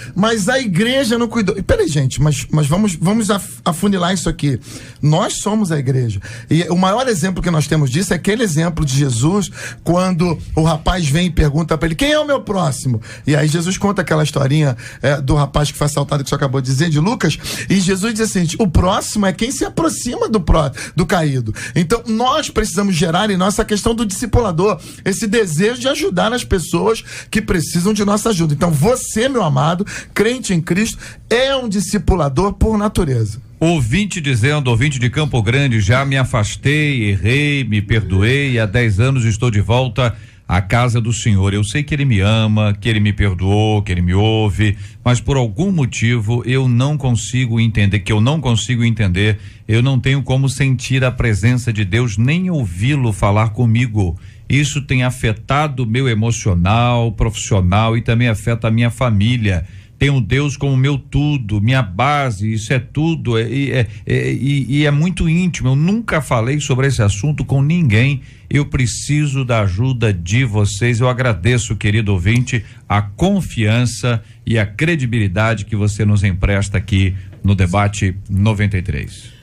E peraí, gente, mas vamos afunilar isso aqui. Nós somos a igreja. E o maior exemplo que nós temos disso é aquele exemplo de Jesus, quando o rapaz vem e pergunta para ele: quem é o meu próximo? E aí Jesus conta aquela historinha do rapaz que foi assaltado, que você acabou de dizer, de Lucas, e Jesus diz assim: o próximo é quem se aproxima do caído. Então nós precisamos gerar em nós essa questão do discipulador, esse desejo de ajudar as pessoas que precisam de nossa ajuda. Então você, meu amado, crente em Cristo, é um discipulador por natureza. Ouvinte de Campo Grande: já me afastei, errei, me perdoei, há 10 anos estou de volta à casa do Senhor. Eu sei que Ele me ama, que Ele me perdoou, que Ele me ouve, mas por algum motivo eu não consigo entender, eu não tenho como sentir a presença de Deus, nem ouvi-lo falar comigo. Isso tem afetado o meu emocional, profissional, e também afeta a minha família. Tenho Deus como meu tudo, minha base, isso é tudo, e é muito íntimo. Eu nunca falei sobre esse assunto com ninguém. Eu preciso da ajuda de vocês. Eu agradeço, querido ouvinte, a confiança e a credibilidade que você nos empresta aqui no Debate 93.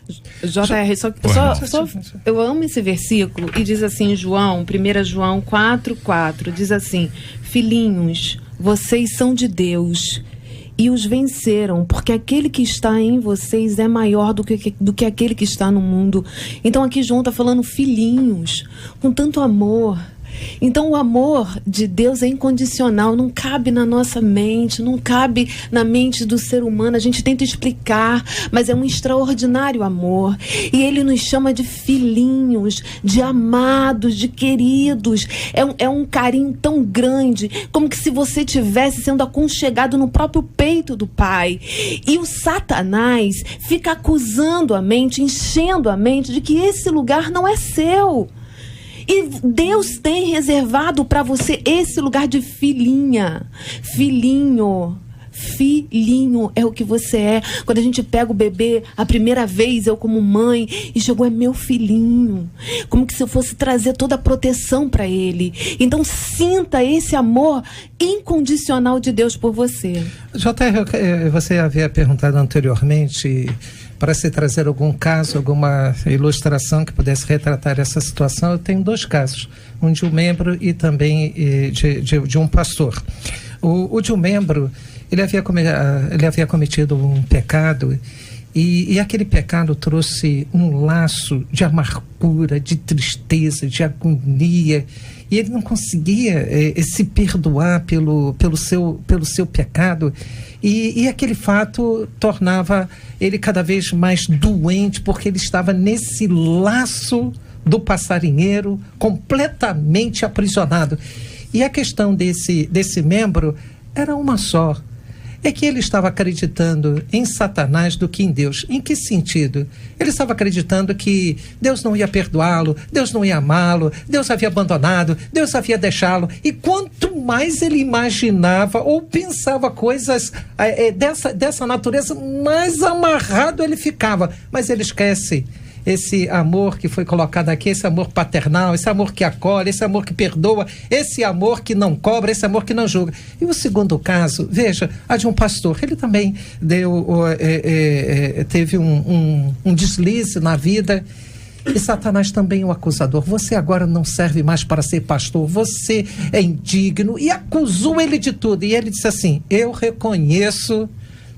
Eu amo esse versículo, e diz assim, 1 João 4:4, diz assim: filhinhos, vocês são de Deus e os venceram, porque aquele que está em vocês é maior do que aquele que está no mundo. Então aqui João está falando filhinhos, com tanto amor. Então o amor de Deus é incondicional, não cabe na nossa mente, não cabe na mente do ser humano. A gente tenta explicar, mas é um extraordinário amor, e Ele nos chama de filhinhos, de amados, de queridos. É um carinho tão grande, como que se você estivesse sendo aconchegado no próprio peito do Pai. E o Satanás fica acusando a mente, enchendo a mente de que esse lugar não é seu. E Deus tem reservado para você esse lugar de filhinha, filhinho. Filhinho é o que você é. Quando a gente pega o bebê a primeira vez, eu como mãe, e chegou, é meu filhinho, como que se eu fosse trazer toda a proteção para ele. Então sinta esse amor incondicional de Deus por você. JR, você havia perguntado anteriormente para se trazer algum caso, alguma ilustração que pudesse retratar essa situação. Eu tenho 2 casos, um de um membro e também de um pastor. O de um membro, ele havia cometido um pecado, e aquele pecado trouxe um laço de amargura, de tristeza, de agonia, e ele não conseguia se perdoar pelo seu pecado, e aquele fato tornava ele cada vez mais doente, porque ele estava nesse laço do passarinheiro, completamente aprisionado. E a questão desse membro era uma só: é que ele estava acreditando em Satanás do que em Deus. Em que sentido? Ele estava acreditando que Deus não ia perdoá-lo, Deus não ia amá-lo, Deus havia abandonado, Deus havia deixá-lo. E quanto mais ele imaginava ou pensava coisas dessa natureza, mais amarrado ele ficava. Mas ele esquece esse amor que foi colocado aqui, esse amor paternal, esse amor que acolhe, esse amor que perdoa, esse amor que não cobra, esse amor que não julga. E o segundo caso, veja, a de um pastor. Ele também teve um deslize na vida, E Satanás também é um acusador. Você agora não serve mais para ser pastor, você é indigno, e acusou ele de tudo. E ele disse assim: eu reconheço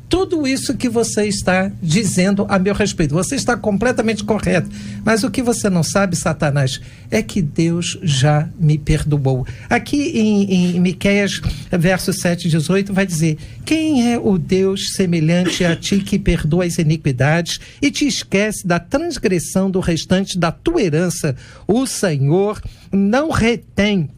tudo isso que você está dizendo a meu respeito. Você está completamente correto. Mas o que você não sabe, Satanás, é que Deus já me perdoou. Aqui em Miqueias, verso 7:18, vai dizer: quem é o Deus semelhante a ti que perdoa as iniquidades e te esquece da transgressão do restante da tua herança? O Senhor não retém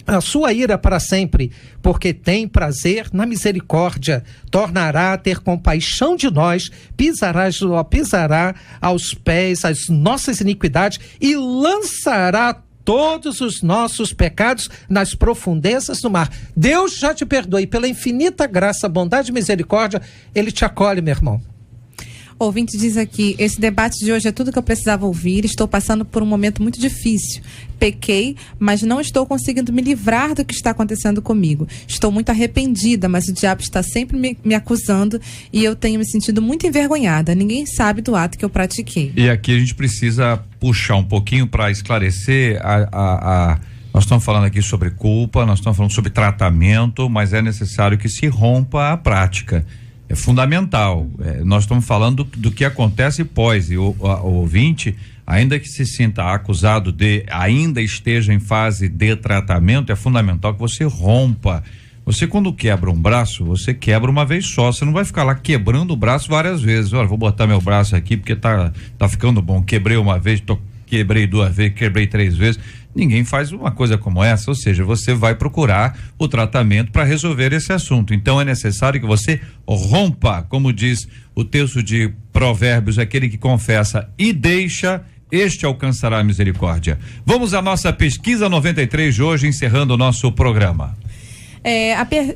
a sua ira para sempre, porque tem prazer na misericórdia, tornará a ter compaixão de nós, pisará aos pés as nossas iniquidades e lançará todos os nossos pecados nas profundezas do mar. Deus já te perdoa, e pela infinita graça, bondade e misericórdia, Ele te acolhe, meu irmão. O ouvinte diz aqui: esse debate de hoje é tudo que eu precisava ouvir, estou passando por um momento muito difícil. Pequei, mas não estou conseguindo me livrar do que está acontecendo comigo. Estou muito arrependida, mas o diabo está sempre me acusando e eu tenho me sentido muito envergonhada. Ninguém sabe do ato que eu pratiquei. E aqui a gente precisa puxar um pouquinho para esclarecer nós estamos falando aqui sobre culpa, nós estamos falando sobre tratamento, mas é necessário que se rompa a prática. É fundamental. Nós estamos falando do que acontece pós, e o ouvinte, ainda que se sinta acusado ainda esteja em fase de tratamento, é fundamental que você rompa. Você, quando quebra um braço, você quebra uma vez só, você não vai ficar lá quebrando o braço várias vezes. Olha, vou botar meu braço aqui porque tá ficando bom, quebrei uma vez, quebrei 2 vezes, quebrei 3 vezes. Ninguém faz uma coisa como essa, ou seja, você vai procurar o tratamento para resolver esse assunto. Então é necessário que você rompa, como diz o texto de Provérbios: aquele que confessa e deixa, este alcançará a misericórdia. Vamos à nossa pesquisa 93 de hoje, encerrando o nosso programa.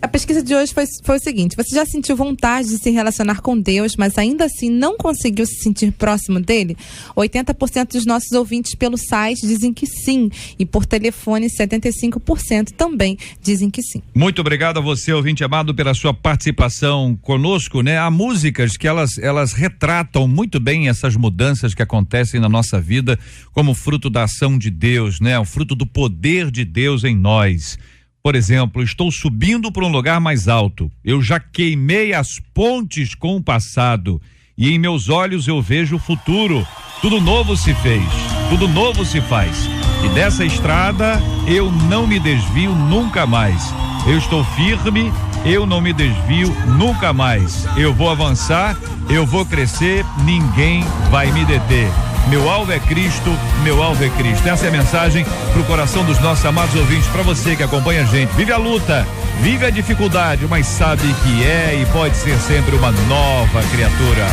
A pesquisa de hoje foi o seguinte: você já sentiu vontade de se relacionar com Deus, mas ainda assim não conseguiu se sentir próximo dele? 80% dos nossos ouvintes pelo site dizem que sim, e por telefone 75% também dizem que sim. Muito obrigado a você, ouvinte amado, pela sua participação conosco, né? Há músicas que elas retratam muito bem essas mudanças que acontecem na nossa vida como fruto da ação de Deus, né? O fruto do poder de Deus em nós. Por exemplo, estou subindo para um lugar mais alto. Eu já queimei as pontes com o passado e em meus olhos eu vejo o futuro. Tudo novo se fez, tudo novo se faz. E dessa estrada eu não me desvio nunca mais. Eu estou firme, eu não me desvio nunca mais. Eu vou avançar, eu vou crescer, ninguém vai me deter. Meu alvo é Cristo, meu alvo é Cristo. Essa é a mensagem pro coração dos nossos amados ouvintes, para você que acompanha a gente. Vive a luta, vive a dificuldade, mas sabe que é e pode ser sempre uma nova criatura.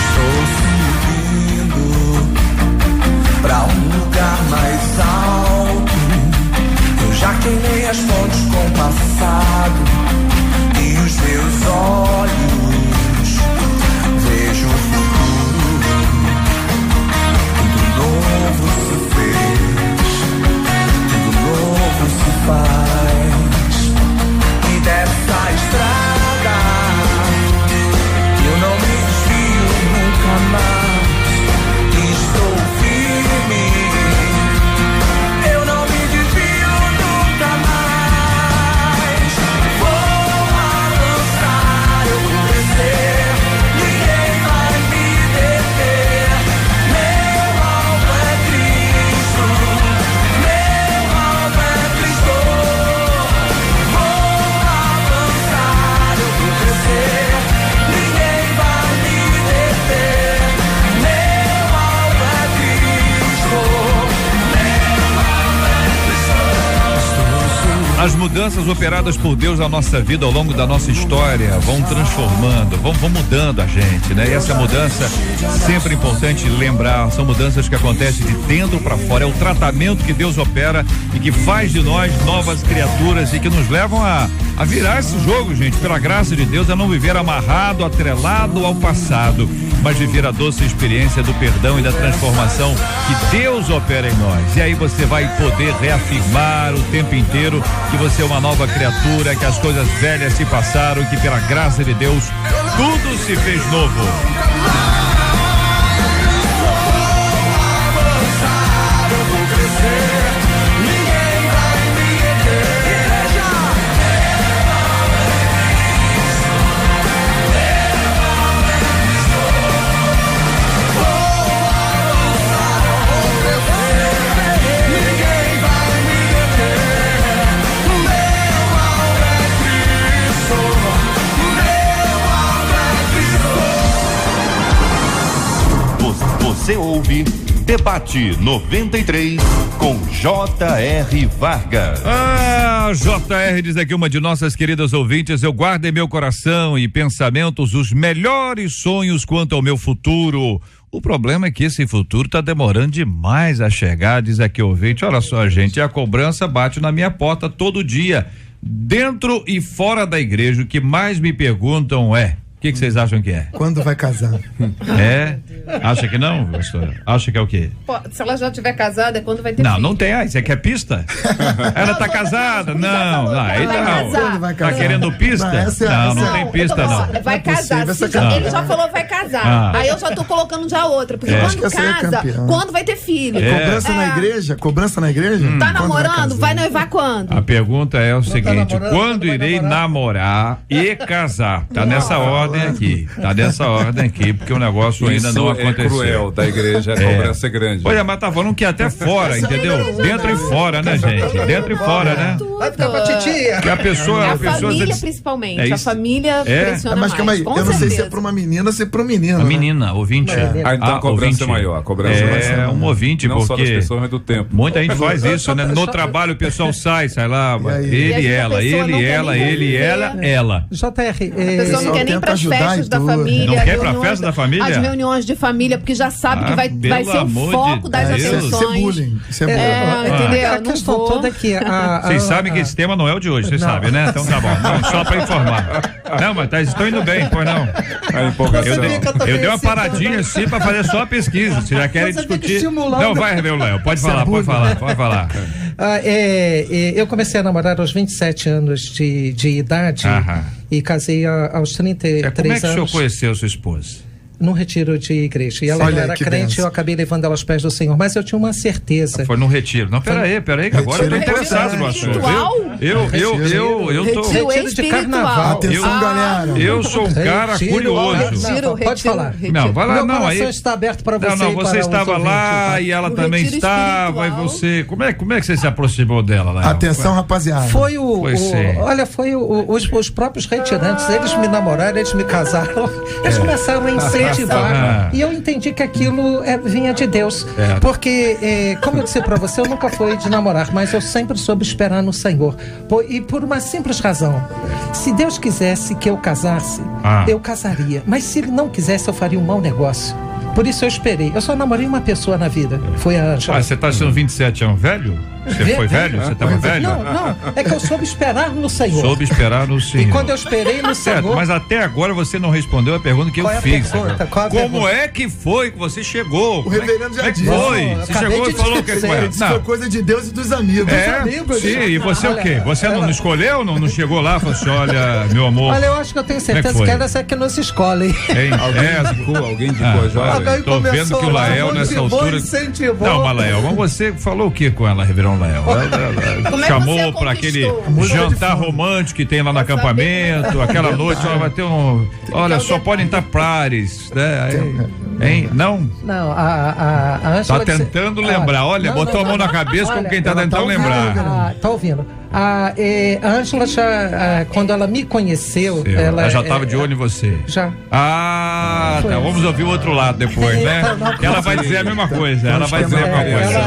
Estou subindo pra um lugar mais alto. Eu já queimei as fontes com o passado e os meus olhos vejo o futuro. Novo se fez, tudo novo se faz. E dessa estrada eu não me desvio nunca mais. Estou firme, eu não me desvio nunca mais. Vou avançar, eu vou crescer, ninguém vai me deter. As mudanças operadas por Deus na nossa vida ao longo da nossa história vão transformando, vão mudando a gente, né? E essa mudança, sempre importante lembrar, são mudanças que acontecem de dentro para fora. É o tratamento que Deus opera e que faz de nós novas criaturas e que nos levam a virar esse jogo, gente, pela graça de Deus, a não viver amarrado, atrelado ao passado, mas viver a doce experiência do perdão e da transformação que Deus opera em nós. E aí você vai poder reafirmar o tempo inteiro que você é uma nova criatura, que as coisas velhas se passaram e que pela graça de Deus tudo se fez novo. Você ouve Debate 93 com J.R. Vargas. J.R. diz aqui uma de nossas queridas ouvintes: eu guardo em meu coração e pensamentos os melhores sonhos quanto ao meu futuro. O problema é que esse futuro tá demorando demais a chegar, diz aqui o ouvinte. Olha só, gente, a cobrança bate na minha porta todo dia, dentro e fora da igreja. O que mais me perguntam é: o que vocês acham que é? Quando vai casar? É? Acha que não, pastora? Acha que é o quê? Pô, se ela já estiver casada, é quando vai ter Não, filho. não tem. Isso aqui é pista? Ela tá casada? Não, aí não. Vai Tá casar? querendo pista? Não tem pista não. Vai casar. Ele já falou vai casar. Ah. Aí eu já tô colocando já outra. Porque Acho que quando essa aí é casa, campeã. quando vai ter filho? Cobrança na igreja? Cobrança na igreja? Tá Quando namorando? casar? Vai noivar quando? A pergunta é o seguinte: namorando, quando vai irei namorar? namorar e casar? Tá nessa ordem aqui. Tá nessa ordem aqui, porque o negócio ainda Isso não é aconteceu. cruel da igreja, a cobrança é grande. Olha, mas tá falando que até fora, entendeu? Dentro e fora, né, gente? Dentro e fora, né? Vai ficar pra titia. Que a pessoa. A a pessoa família, diz- principalmente. É A isso. família pressiona Mas calma aí, mais. eu não sei se é certeza. pra uma menina ou se é pra um menino. A né? menina, ouvinte. Então a cobrança é maior. A cobrança vai ser É um ouvinte, não só das porque pessoas, mas do tempo. muita gente faz isso, né? No trabalho o pessoal sai lá, E aí? ele, E às vezes a ela, pessoa não ele, quer ela, nem ele, conviver. ela. JR, A pessoa não Pessoal quer nem tenta para as ajudar festas e da tudo. família. Não quer pra reuniões festa da família? As reuniões de família, porque já sabe que vai pelo ser o amor de foco das Deus. Isso é atenções. bullying. Isso é bullying. Entendeu? a Não questão vou. toda é que Vocês sabem que esse tema não é o de hoje, vocês Não. sabem, né? Então tá bom. Não, só pra informar. Não, mas estão indo bem, pois não. A empolgação. Eu dei uma paradinha assim pra fazer só a pesquisa. Vocês já querem Você fica discutir? estimulando. Não, vai, Léo. Pode Isso é falar, pode bullying. falar, pode falar. Eu comecei a namorar aos 27 anos de idade Aham. e casei aos 33 Como é que o senhor anos conheceu sua esposa? num retiro de igreja. E ela Olha não era que crente, benção. eu acabei levando ela aos pés do Senhor. Mas eu tinha uma certeza. Foi no retiro. Não, peraí, que agora eu tô Retiro interessado no assunto. espiritual? Eu tô. Retiro de espiritual. carnaval. Atenção, galera. Eu sou um cara Retiro, curioso. Retiro, Pode falar. retiro. Não, vai lá, Meu não, coração aí. está aberto para você. Não, e você para os estava ouvintes, lá tá? e ela No também retiro estava, e espiritual. você. Como é que você se aproximou dela lá? Atenção, rapaziada. Foi os próprios retirantes, eles me namoraram, eles me casaram, eles começaram a incentivar. E eu entendi que aquilo vinha de Deus. Porque, como eu disse pra você, eu nunca fui de namorar, mas eu sempre soube esperar no Senhor. E por uma simples razão. Se Deus quisesse que eu casasse, eu casaria. Mas se Ele não quisesse, eu faria um mau negócio. Por isso eu esperei. Eu só namorei uma pessoa na vida. Foi a Ângela. Você tá sendo 27 anos velho? Você foi velho? Você tava velho? Não. É que eu soube esperar no Senhor. Soube esperar no Senhor. E quando eu esperei no Certo, Senhor... mas até agora você não respondeu a pergunta que Qual eu é a fiz. pergunta? Qual é a Como pergunta? é que foi que você chegou? O reverendo já Como é que disse. foi? Não, Você acabei chegou e de falou o que dizer. foi? Isso foi coisa de Deus e dos amigos. amigos. Sim, e você o quê? Você não ela- escolheu? Não chegou lá e falou assim, olha, meu amor. Olha, eu acho que eu tenho Como é que certeza foi? que elas é que nos escolhem. Hein? Alguém indicou a Joia? Alguém Tô vendo começou que o lá, Lael nessa motivou, altura. incentivou. Não, mas Lael, mas você falou o que com ela, Reverão Lael? Como é que Chamou você pra aquele conquistou? jantar romântico que tem lá no acampamento, aquela noite, ela vai ter um. Olha, só podem estar pares, né? Hein? Não? Não, a Ângela... Tá tentando lembrar. Olha, não, botou a mão na cabeça como Olha, quem tá ela tentando tá ouvindo, lembrar. Tá ouvindo? A Ângela já, quando ela me conheceu... Ela já tava de olho em você. Já. Ah, tá. Vamos ouvir o outro lado depois, né? Ela vai dizer a mesma coisa. Ela vai dizer a mesma coisa.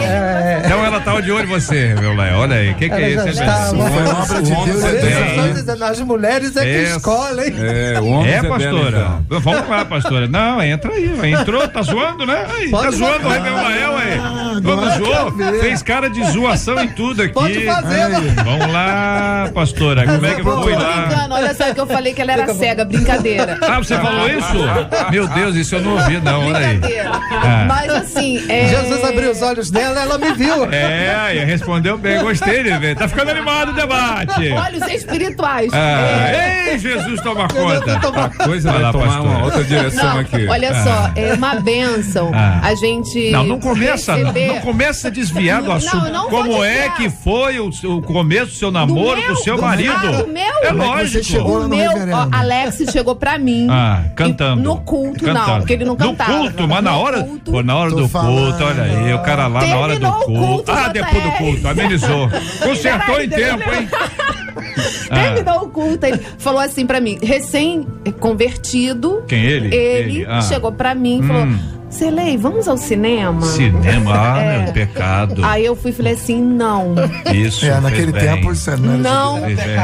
Então ela tava de olho em você, meu Léo. Olha aí. O que é Ela isso? já estava. Foi obra de Deus Por e isso dos eu estou amigos. dizendo, as mulheres é que Essa- escolhem. O homem É, pastora. Vamos lá, pastora. Não, entra aí. Entrou, tá zoando, né? Aí, tá Pode zoando o falar. Reverendo Lael aí. agora Vamos quero zoar. ver. Fez cara de zoação em tudo aqui. Pode fazer, Vamos lá, pastora. Como é que Tô foi lá? brincando, olha só que eu falei que ela era cega, brincadeira. Ah, você falou isso? Meu Deus, isso eu não ouvi, não. Olha aí. Brincadeira. Ah. Mas assim, Jesus abriu os olhos dela, ela me viu. É, e respondeu bem, gostei de ver. Tá ficando animado o debate. olhos espirituais. Ei, Jesus, toma conta. A coisa Vai vai lá, tomar pastor. uma outra direção Não, aqui. olha só, é uma bênção a gente Não começa, receber... não começa a desviar do Não, assunto. eu não vou Como é desviar. que foi o começo do seu namoro com o seu marido? do meu? É Como é que você chegou lógico. lá O no meu, reverendo? Alex chegou pra mim. Cantando. No culto, Cantando. não, porque ele não cantava. No culto, mas na No hora. culto. Pô, na hora Tô do falando. culto, olha aí, o cara lá na hora do Terminou o culto. culto, Depois do JR. culto, amenizou. Consertou em tempo, hein? Terminou o culto, ele falou assim pra mim, recém-convertido. Quem, ele? Ele Ele, chegou pra mim e falou: Celei, vamos ao cinema? Cinema, meu pecado. Aí eu fui e falei assim, não. Isso. Naquele tempo isso não,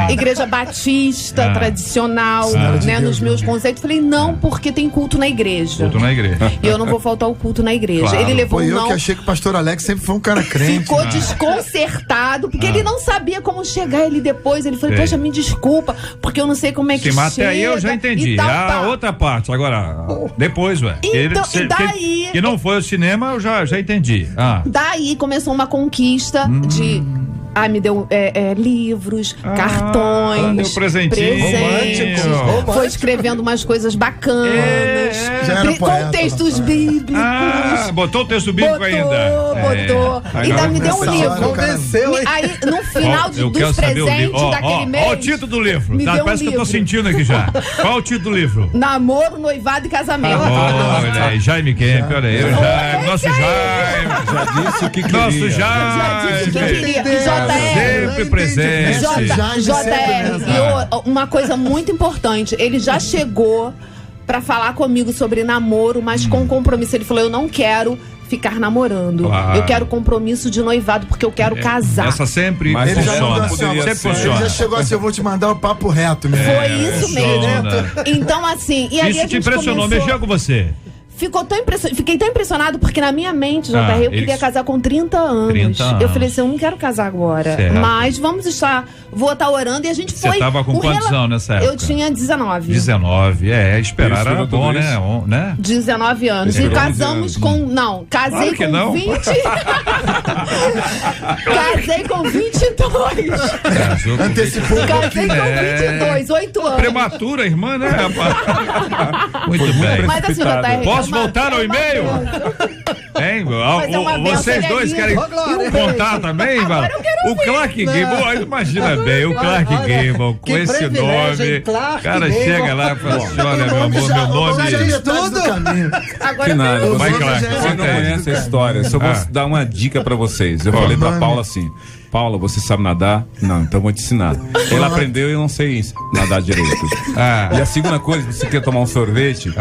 igreja batista, tradicional, né? Nos meus conceitos, falei, não, porque tem culto na igreja. Culto na igreja. E eu não vou faltar o culto na igreja. Claro. Ele levou eu que achei que o pastor Alex sempre foi um cara crente. Ficou desconcertado, porque ele não sabia como chegar ele depois. Ele falou, poxa, me desculpa, porque eu não sei como é que chega. Mas até aí eu já entendi. A outra parte, agora, depois, ué. Então, e daí... Que não foi ao cinema, eu já entendi. Daí começou uma conquista de... me deu livros, cartões, deu presentes. Foi escrevendo umas coisas bacanas, contextos bíblicos. Botou o texto bíblico ainda. Botou. Ainda me deu um livro. Aí, no final dos presentes daquele mês... Olha o título do livro. Parece que eu tô sentindo aqui já. Qual é o título do livro? Namoro, noivado e casamento. Olha aí, Jaime Kemp, olha aí. Nosso Jaime. Já disse o que queria. Nosso Jaime. Já disse o que queria. Sempre presente. JR, e uma coisa muito importante, ele já chegou pra falar comigo sobre namoro, mas com compromisso. Ele falou, eu não quero ficar namorando. Eu quero compromisso de noivado, porque eu quero casar. Essa sempre funciona. Sempre funciona. Ele já chegou assim, eu vou te mandar o papo reto mesmo. Foi isso mesmo. Então, assim... E aí isso te impressionou, mexeu com você? Fiquei tão impressionado porque na minha mente, JR, eu queria casar com 30 anos. Eu falei assim, eu não quero casar agora. Certo. Mas vou estar orando e a gente foi. Você tava com quantos anos nessa época? Eu tinha 19. 19, esperar era bom, né? 19 anos. E casamos com... Não, casei com 20... Casei com 22. Antecipou. Casei com 22, 8 anos. Prematura, irmã, né, rapaz? Muito bem. Mas assim, JR, posso voltar ao e-mail? Hein? Vocês dois querem contar também? O Clark Gable, imagina bem, o Clark Gable com esse nome. O cara chega lá e fala assim, olha, meu amor, meu nome é... Que nada, vai, Clark, você não conhece a história, só vou dar uma dica pra vocês. Eu falei pra Paula assim, Paula, você sabe nadar? Não, então vou te ensinar. Ela aprendeu e eu não sei nadar direito. E a segunda coisa, você quer tomar um sorvete?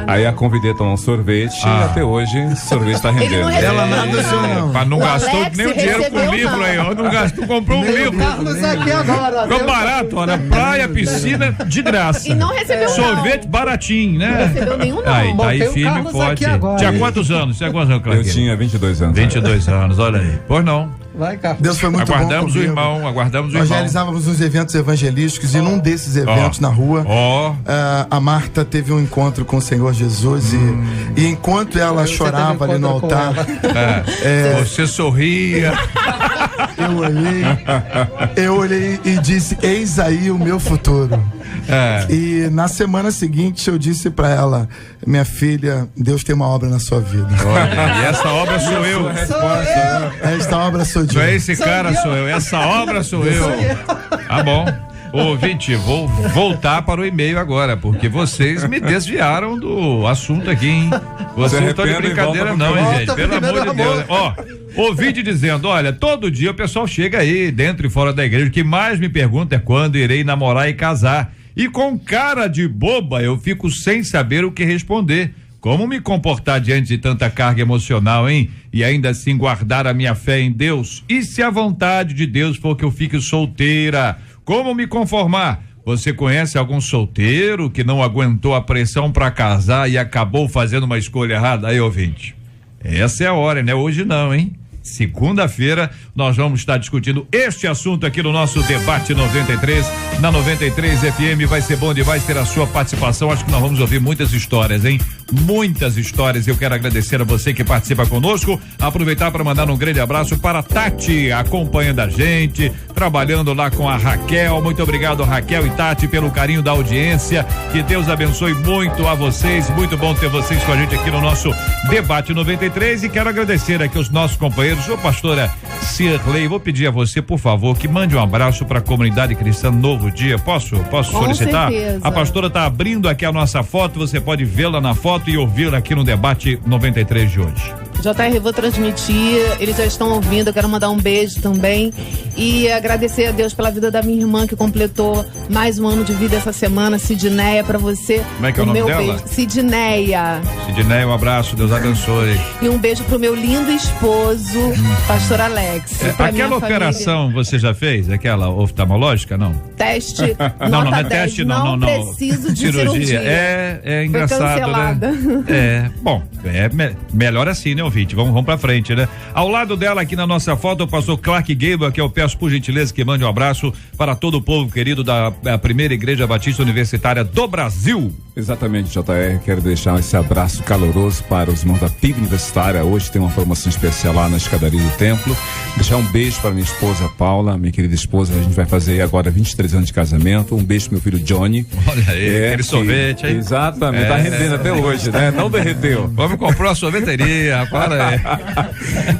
Aí a convidei a tomar um sorvete e até hoje o sorvete tá rendendo. Ela nada não. Não gastou nem o dinheiro com o livro aí, ó. Não gastou, comprou um livro. Aqui agora. Ficou barato, ó. Na praia, piscina, de graça. E não recebeu sorvete baratinho, né? Não recebeu nenhum, não. Tá aí firme e forte. Tinha quantos anos? Eu tinha 22 anos. 22 anos, olha aí. Pois não. Vai, Carlos. Deus foi muito aguardamos bom. Aguardamos o irmão. Nós realizávamos uns eventos evangelísticos e num desses eventos na rua, a Marta teve um encontro com o Senhor Jesus e enquanto ela chorava ali no altar, você sorria. Eu olhei e disse, eis aí o meu futuro. E na semana seguinte eu disse pra ela, minha filha, Deus tem uma obra na sua vida. Olha, e essa obra sou eu. Esta obra sou eu. Não é esse cara, sou eu. Essa obra sou eu. Tá bom. Ouvinte, vou voltar para o e-mail agora, porque vocês me desviaram do assunto aqui, hein? Vocês não estão de brincadeira não, hein, gente? Pelo amor de Deus. Ouvinte dizendo, olha, todo dia o pessoal chega aí, dentro e fora da igreja, o que mais me pergunta é quando irei namorar e casar. E com cara de boba, eu fico sem saber o que responder. Como me comportar diante de tanta carga emocional, hein? E ainda assim guardar a minha fé em Deus? E se a vontade de Deus for que eu fique solteira? Como me conformar? Você conhece algum solteiro que não aguentou a pressão para casar e acabou fazendo uma escolha errada? Aí, ouvinte, essa é a hora, né? Hoje não, hein? Segunda-feira nós vamos estar discutindo este assunto aqui no nosso Debate 93, na 93 FM. Vai ser bom demais ter a sua participação. Acho que nós vamos ouvir muitas histórias, hein? Muitas histórias. Eu quero agradecer a você que participa conosco. Aproveitar para mandar um grande abraço para a Tati, acompanhando a gente, trabalhando lá com a Raquel. Muito obrigado, Raquel e Tati, pelo carinho da audiência. Que Deus abençoe muito a vocês. Muito bom ter vocês com a gente aqui no nosso Debate 93. E quero agradecer aqui os nossos companheiros. Ô, pastora Cirlei, vou pedir a você, por favor, que mande um abraço para a comunidade cristã Novo Dia. Posso solicitar? Certeza. A pastora está abrindo aqui a nossa foto, você pode vê-la na foto e ouvi-la aqui no Debate 93 de hoje. JR, vou transmitir, eles já estão ouvindo, eu quero mandar um beijo também e agradecer a Deus pela vida da minha irmã que completou mais um ano de vida essa semana, Sidneia, pra você. Como é que é o nome dela? Beijo. Sidneia, um abraço, Deus abençoe. e um beijo pro meu lindo esposo, pastor Alex. Pra minha Aquela operação você já fez? Aquela oftalmológica, não? Teste, Não é 10, teste, não. preciso de cirurgia. É engraçado, cancelada. né? Bom, melhor assim, né, ouvinte? Vamos pra frente, né? Ao lado dela, aqui na nossa foto, o pastor Clark Gable, que eu peço por gentileza que mande um abraço para todo o povo querido da primeira Igreja Batista Universitária do Brasil. Exatamente, JR, quero deixar esse abraço caloroso para os irmãos da PIB Universitária. Hoje tem uma promoção especial lá na escadaria do templo. Deixar um beijo para minha esposa Paula, minha querida esposa, a gente vai fazer agora 23 anos de casamento. Um beijo pro meu filho Johnny. Olha aí, aquele sorvete aí. Exatamente, tá rendendo até hoje, né? Não derreteu. Vamos comprar uma sorveteria, para aí.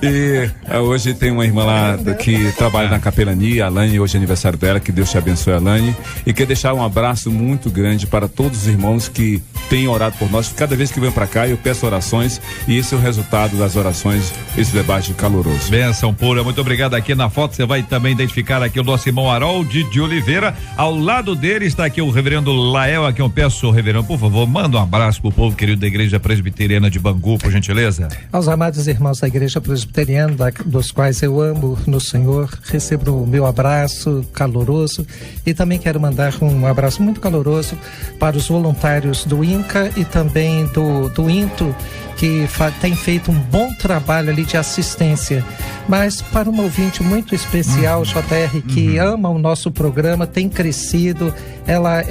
E hoje tem uma irmã lá que trabalha na capelania, a Alane, hoje é aniversário dela, que Deus te abençoe, Alane. E quero deixar um abraço muito grande para todos os irmãos que têm orado por nós. Cada vez que venho para cá, eu peço orações e esse é o resultado das orações, esse debate caloroso. Bênção pura, muito obrigado. Aqui na foto você vai também identificar aqui o nosso irmão Harold de Oliveira. Ao lado dele está aqui o reverendo Lael, a quem eu peço, reverendo, por favor, manda um abraço pro povo querido da Igreja Presbiteriana de Bangu, por gentileza. Aos amados irmãos da Igreja Presbiteriana, dos quais eu amo no Senhor, recebo o meu abraço caloroso e também quero mandar um abraço muito caloroso para os voluntários do INCA e também do INTO, que tem feito um bom trabalho ali de assistência. Mas para uma ouvinte muito especial, JR, que ama o nosso programa, tem crescido, ela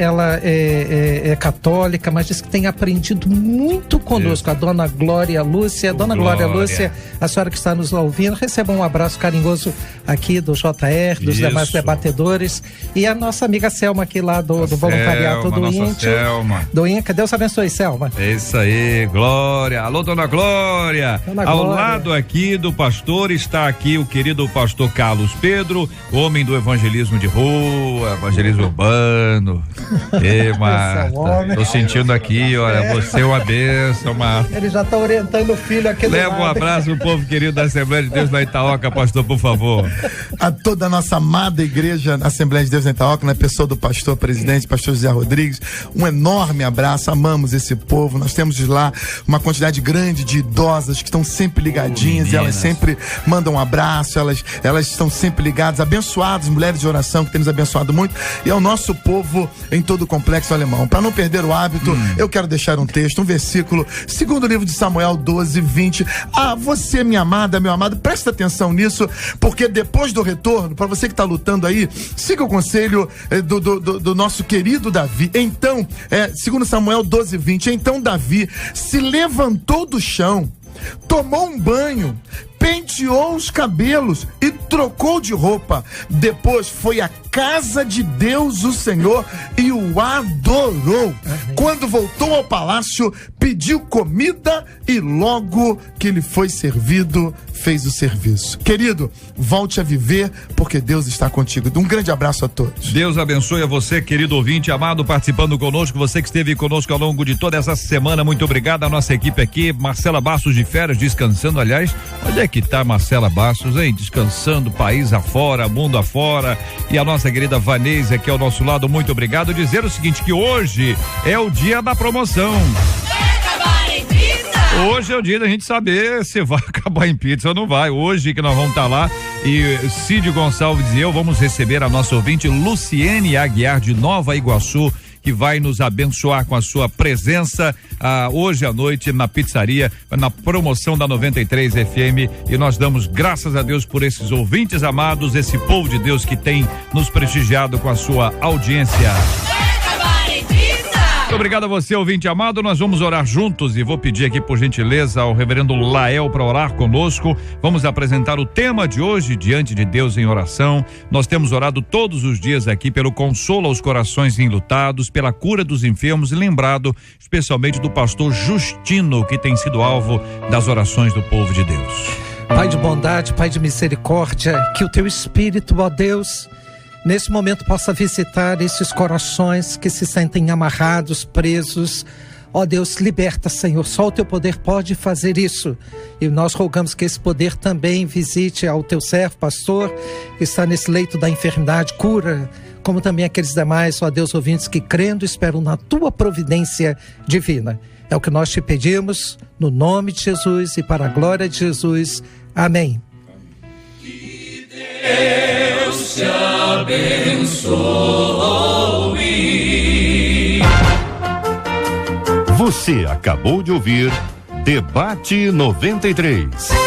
é católica, mas diz que tem aprendido muito conosco, a dona Glória Lúcia. Dona Glória Lúcia, a senhora que está nos ouvindo, receba um abraço carinhoso aqui do JR, dos demais debatedores, e a nossa amiga Selma aqui lá do voluntariado do INTO, do INCA. Deus abençoe, Selma. É isso aí, Glória. Alô, dona Glória. Ao lado aqui do pastor está aqui o querido pastor Carlos Pedro, homem do evangelismo de rua, evangelismo urbano. Marta, tô sentindo aqui, olha, você é uma bênção, Marta. Ele já está orientando o filho aqui do Leva lado. um abraço pro povo querido da Assembleia de Deus na Itaoca, pastor, por favor. A toda a nossa amada igreja Assembleia de Deus na Itaoca, na pessoa do pastor presidente, pastor José Rodrigues, um enorme abraço, amamos esse povo. Nós temos lá uma quantidade grande de idosas que estão sempre ligadinhas, e elas sempre mandam um abraço, elas estão sempre ligadas, abençoadas, mulheres de oração que tem nos abençoado muito, e é o nosso povo em todo o complexo alemão. Para não perder o hábito, eu quero deixar um texto, um versículo, segundo livro de Samuel 12:20. Você, minha amada, meu amado, presta atenção nisso, porque depois do retorno, para você que está lutando aí, siga o conselho do nosso querido Davi. Então, segundo Samuel 12:20, então Davi se levantou do chão, tomou um banho, penteou os cabelos e trocou de roupa. Depois foi à casa de Deus, o Senhor, e o adorou. Quando voltou ao palácio, pediu comida e logo que lhe foi servido, fez o serviço. Querido, volte a viver, porque Deus está contigo. Um grande abraço a todos. Deus abençoe a você, querido ouvinte amado, participando conosco, você que esteve conosco ao longo de toda essa semana. Muito obrigado à nossa equipe aqui, Marcela Bastos de férias, descansando, aliás. Onde é que tá Marcela Bastos, hein? Descansando, país afora, mundo afora. E a nossa querida Vanessa aqui ao nosso lado, muito obrigado. Dizer o seguinte, que hoje é o dia da promoção. Hoje é o dia da gente saber se vai acabar em pizza ou não vai. Hoje que nós vamos estar lá e Cid Gonçalves e eu vamos receber a nossa ouvinte Luciene Aguiar de Nova Iguaçu, que vai nos abençoar com a sua presença hoje à noite na pizzaria, na promoção da 93 FM, e nós damos graças a Deus por esses ouvintes amados, esse povo de Deus que tem nos prestigiado com a sua audiência. Muito obrigado a você, ouvinte amado. Nós vamos orar juntos e vou pedir aqui, por gentileza, ao reverendo Lael para orar conosco. Vamos apresentar o tema de hoje, diante de Deus em oração. Nós temos orado todos os dias aqui pelo consolo aos corações enlutados, pela cura dos enfermos e lembrado especialmente do pastor Justino, que tem sido alvo das orações do povo de Deus. Pai de bondade, Pai de misericórdia, que o teu Espírito, ó Deus, nesse momento possa visitar esses corações que se sentem amarrados, presos, Ó Deus, liberta, Senhor, só o teu poder pode fazer isso. E nós rogamos que esse poder também visite ao teu servo, pastor, que está nesse leito da enfermidade, cura, como também aqueles demais, ó Deus, ouvintes que crendo esperam na tua providência divina. É o que nós te pedimos, no nome de Jesus e para a glória de Jesus. Amém. Que Deus te abençoe. Você acabou de ouvir Debate 93.